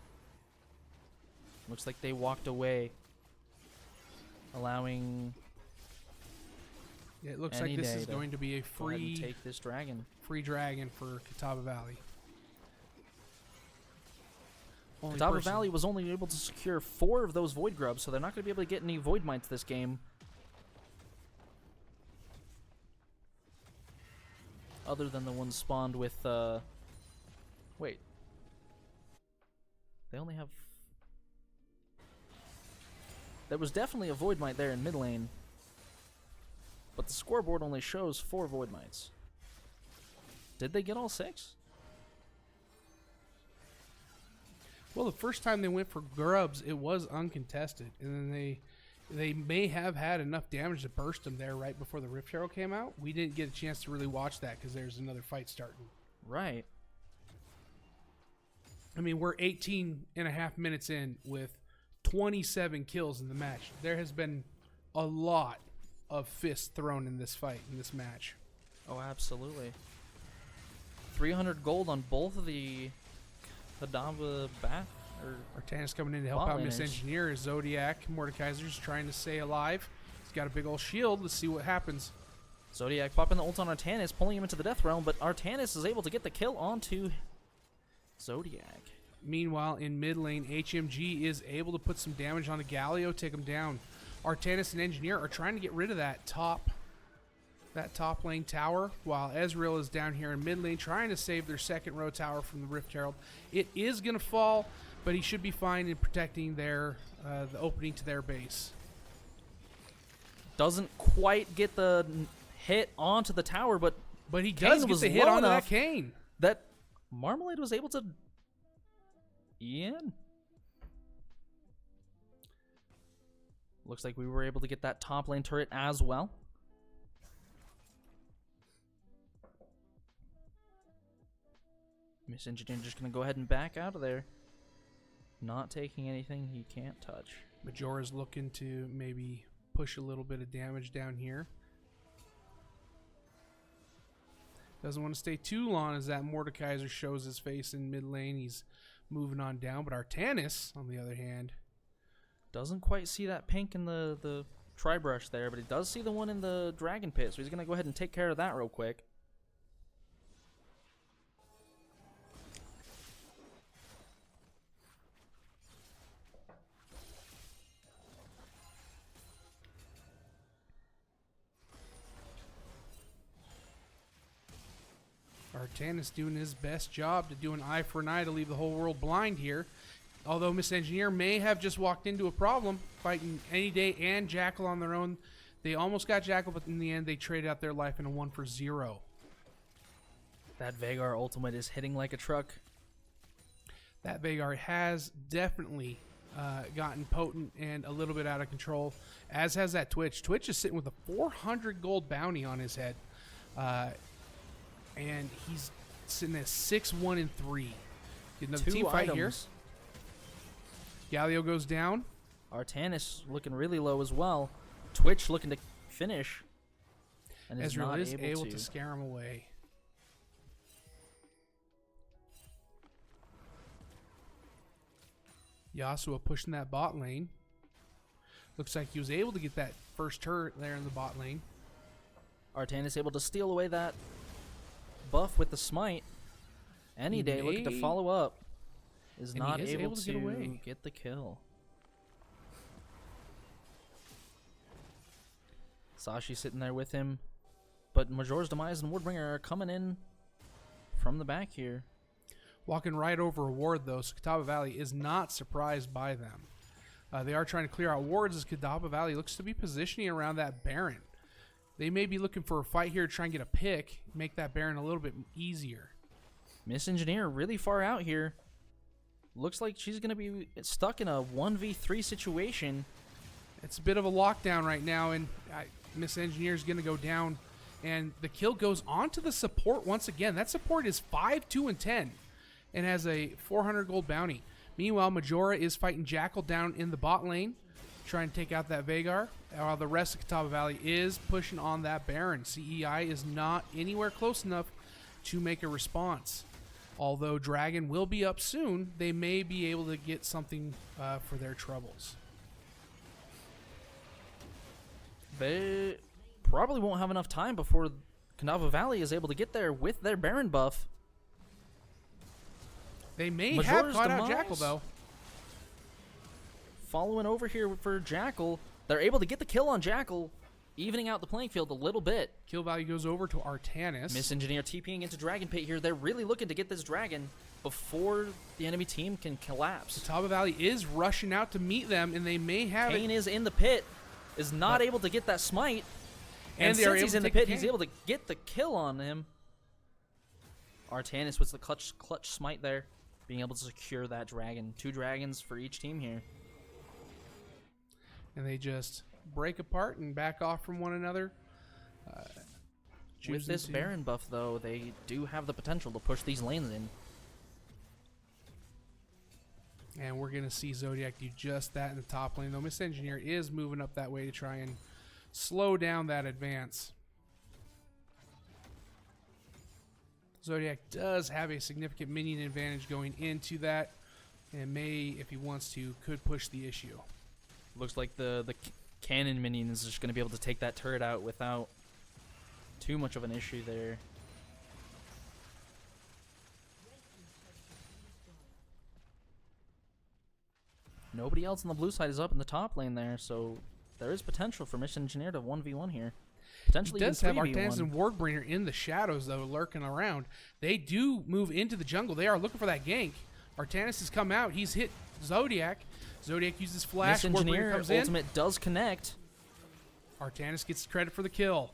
looks like they walked away, allowing... It looks like this is going to be a free take this dragon. Free dragon for Catawba Valley. Catawba Valley was only able to secure 4 of those Void Grubs, so they're not going to be able to get any Void Mites this game. Other than the ones spawned with, wait. They only have... There was definitely a Void Might there in mid lane, but the scoreboard only shows 4 Void Mites. Did they get all 6? Well, the first time they went for grubs, it was uncontested, and then they may have had enough damage to burst them there right before the Rift Herald came out. We didn't get a chance to really watch that because there's another fight starting. Right. I mean, we're 18 and a half minutes in with 27 kills in the match. There has been a lot of fists thrown in this fight, in this match. Oh, absolutely. 300 gold on both of the Catawba back. Artanis coming in to help bot out laners. Miss Engineer is Zodiac. Mordekaiser's trying to stay alive. He's got a big old shield. Let's see what happens. Zodiac popping the ult on Artanis, pulling him into the death realm, but Artanis is able to get the kill onto Zodiac. Meanwhile, in mid lane, HMG is able to put some damage on a Galio, take him down. Artanis and Engineer are trying to get rid of that top lane tower, while Ezreal is down here in mid lane trying to save their second row tower from the Rift Herald. It is going to fall, but he should be fine in protecting their the opening to their base. Doesn't quite get the hit onto the tower, but he Kane does get was the hit low onto enough that Kane. that Marmalade was able to... Ian? Looks like we were able to get that top lane turret as well. Miss Engineer just going to go ahead and back out of there. Not taking anything he can't touch. Majora's looking to maybe push a little bit of damage down here. Doesn't want to stay too long as that Mordekaiser shows his face in mid lane. He's moving on down. But Artanis, on the other hand, doesn't quite see that pink in the tri-brush there, but he does see the one in the dragon pit, so he's going to go ahead and take care of that real quick. Artanis doing his best job to do an eye for an eye to leave the whole world blind here. Although Miss Engineer may have just walked into a problem fighting Any Day and Jackal on their own. They almost got Jackal, but in the end they traded out their life in a 1-for-0. That Veigar ultimate is hitting like a truck. That Veigar has definitely gotten potent and a little bit out of control, as has that Twitch. Twitch is sitting with a 400 gold bounty on his head. And he's sitting at 6-1-3. Get another team fight here. Galio goes down. Artanis looking really low as well. Twitch looking to finish. And is Ezreal not is able to to scare him away. Yasuo pushing that bot lane. Looks like he was able to get that first turret there in the bot lane. Artanis able to steal away that buff with the smite. Any Day looking to follow up. Is not able to get the kill. Sashi sitting there with him. But Majora's Demise and Wardbringer are coming in from the back here. Walking right over a ward, though, so Catawba Valley is not surprised by them. They are trying to clear out wards as Catawba Valley looks to be positioning around that Baron. They may be looking for a fight here to try and get a pick, make that Baron a little bit easier. Miss Engineer really far out here. Looks like she's going to be stuck in a 1v3 situation. It's a bit of a lockdown right now, and Miss Engineer is going to go down, and the kill goes on to the support once again. That support is 5-2-10 and has a 400 gold bounty. Meanwhile, Majora is fighting Jackal down in the bot lane, trying to take out that Veigar, while the rest of Catawba Valley is pushing on that Baron. CEI is not anywhere close enough to make a response. Although Dragon will be up soon, they may be able to get something for their troubles. They probably won't have enough time before Catawba Valley is able to get there with their Baron buff. They may Majora's have caught out Demise. Jackal, though. Following over here for Jackal. They're able to get the kill on Jackal. evening out the playing field a little bit. Kill value goes over to Artanis. Miss Engineer TPing into Dragon Pit here. They're really looking to get this dragon before the enemy team can collapse. Catawba Valley is rushing out to meet them, and they may have Kane it. is in the pit, is not able to get that smite. And they are since able he's to in the take pit, the he's Kane. able to get the kill on him. Artanis with the clutch smite there, being able to secure that dragon. 2 dragons for each team here. And they just break apart and back off from one another. With choosing this to- Baron buff, though, they do have the potential to push these lanes in. And we're going to see Zodiac do just that in the top lane, though Miss Engineer is moving up that way to try and slow down that advance. Zodiac does have a significant minion advantage going into that, and may, if he wants to, could push the issue. Looks like the cannon minion is just going to be able to take that turret out without too much of an issue there. Nobody else on the blue side is up in the top lane there, so there is potential for Miss Engineer to 1v1 here. Potentially He does have even 3v1. Artanis and Wardbringer in the shadows, though, lurking around. They do move into the jungle. They are looking for that gank. Artanis has come out. He's hit Zodiac. Zodiac uses flash. Miss Wardbringer Engineer comes in. ultimate does connect. Artanis gets credit for the kill.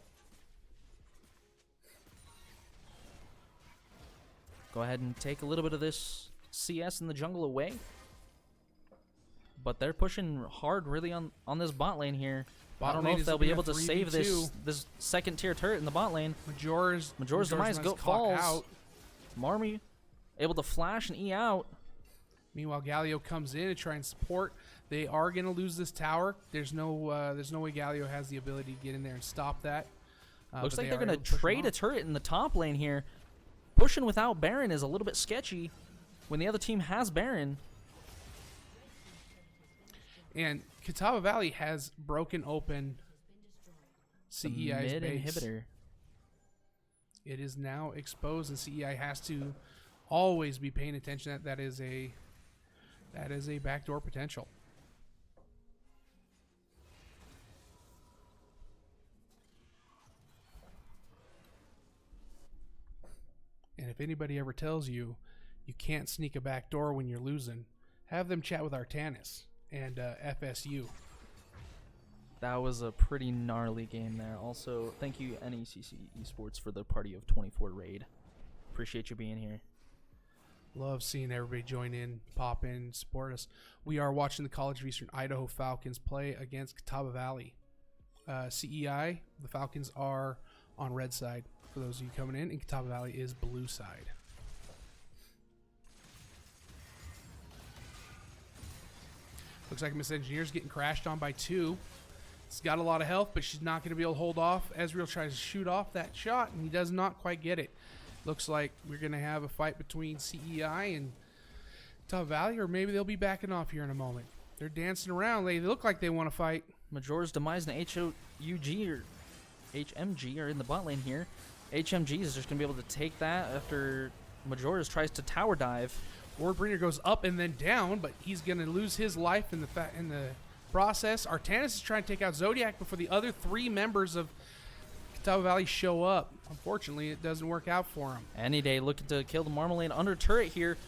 Go ahead and take a little bit of this CS in the jungle away. But they're pushing hard really on this bot lane here. Bot I don't know lane if is they'll be looking able at to save 3v2. this second tier turret in the bot lane. Majora's Demise caught falls. out. Marmy able to flash and E out. Meanwhile, Galio comes in to try and support. They are going to lose this tower. There's no way Galio has the ability to get in there and stop that. Looks but like they they're are going able to push trade him a off. turret in the top lane here. Pushing without Baron is a little bit sketchy when the other team has Baron. And Catawba Valley has broken open The CEI's mid base. inhibitor. It is now exposed, and CEI has to always be paying attention. That is a backdoor potential. And if anybody ever tells you you can't sneak a back door when you're losing, have them chat with Artanis and FSU. That was a pretty gnarly game there. Also, thank you NECC Esports for the Party of 24 raid. Appreciate you being here. Love seeing everybody join in, pop in, support us. We are watching the College of Eastern Idaho Falcons play against Catawba Valley. CEI, the Falcons are on red side for those of you coming in, and Catawba Valley is blue side. Looks like Miss Engineer's getting crashed on by 2. She's got a lot of health, but she's not going to be able to hold off. Ezreal tries to shoot off that shot, and he does not quite get it. Looks like we're going to have a fight between CEI and Catawba Valley, or maybe they'll be backing off here in a moment. They're dancing around. They look like they want to fight. Majora's Demise and HOUG or HMG are in the bot lane here. HMG is just going to be able to take that after Majora's tries to tower dive. Wardbringer goes up and then down, but he's going to lose his life in the process. Artanis is trying to take out Zodiac before the other 3 members of Catawba Valley show up. Unfortunately, it doesn't work out for him. Any day looking to kill the Marmalade under turret here.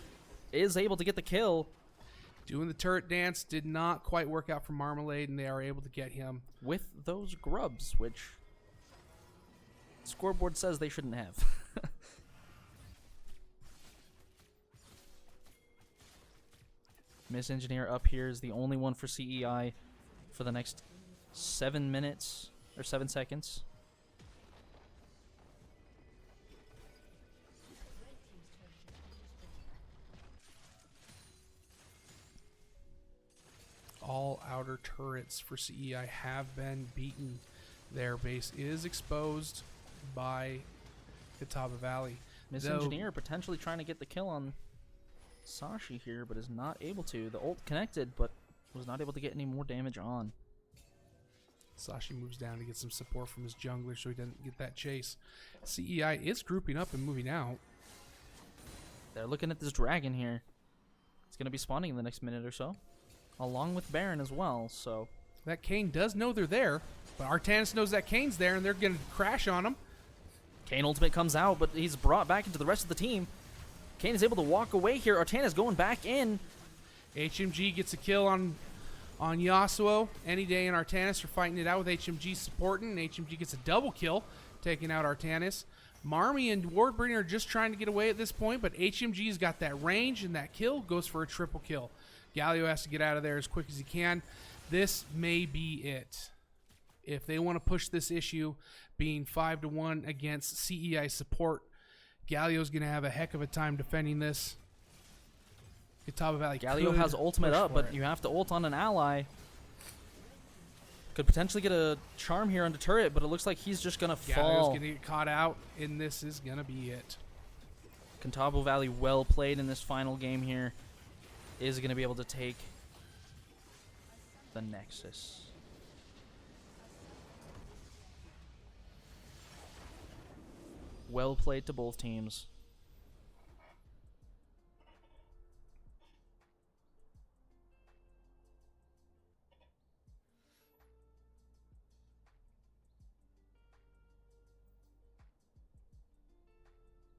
Is able to get the kill. Doing the turret dance did not quite work out for Marmalade, and they are able to get him. With those grubs, which scoreboard says they shouldn't have. Miss Engineer up here is the only one for CEI for the next 7 minutes or 7 seconds. All outer turrets for CEI have been beaten. Their base is exposed by Catawba Valley. Miss Though- Engineer potentially trying to get the kill on Sashi here, but is not able to. The ult connected, but was not able to get any more damage on. Sashi moves down to get some support from his jungler so he doesn't get that chase. CEI is grouping up and moving out. They're looking at this dragon here. It's going to be spawning in the next minute or so, along with Baron as well. So That Kane does know they're there. But Artanis knows that Kane's there, and they're going to crash on him. Kane ultimate comes out, but he's brought back into the rest of the team. Kane is able to walk away here. Artanis going back in. HMG gets a kill on Yasuo. Any Day and Artanis are fighting it out with HMG supporting. HMG gets a double kill, taking out Artanis. Marmy and Wardbringer are just trying to get away at this point, but HMG's got that range, and that kill goes for a triple kill. Galio has to get out of there as quick as he can. This may be it. If they want to push this issue, being 5-1 against CEI support, Galio's going to have a heck of a time defending this. Catawba Valley Galio has ultimate up, but you have to ult on an ally. Could potentially get a charm here on the turret, but it looks like he's just going to fall. Galio's going to get caught out, and this is going to be it. Catawba Valley well played in this final game here. Is going to be able to take the Nexus. Well played to both teams.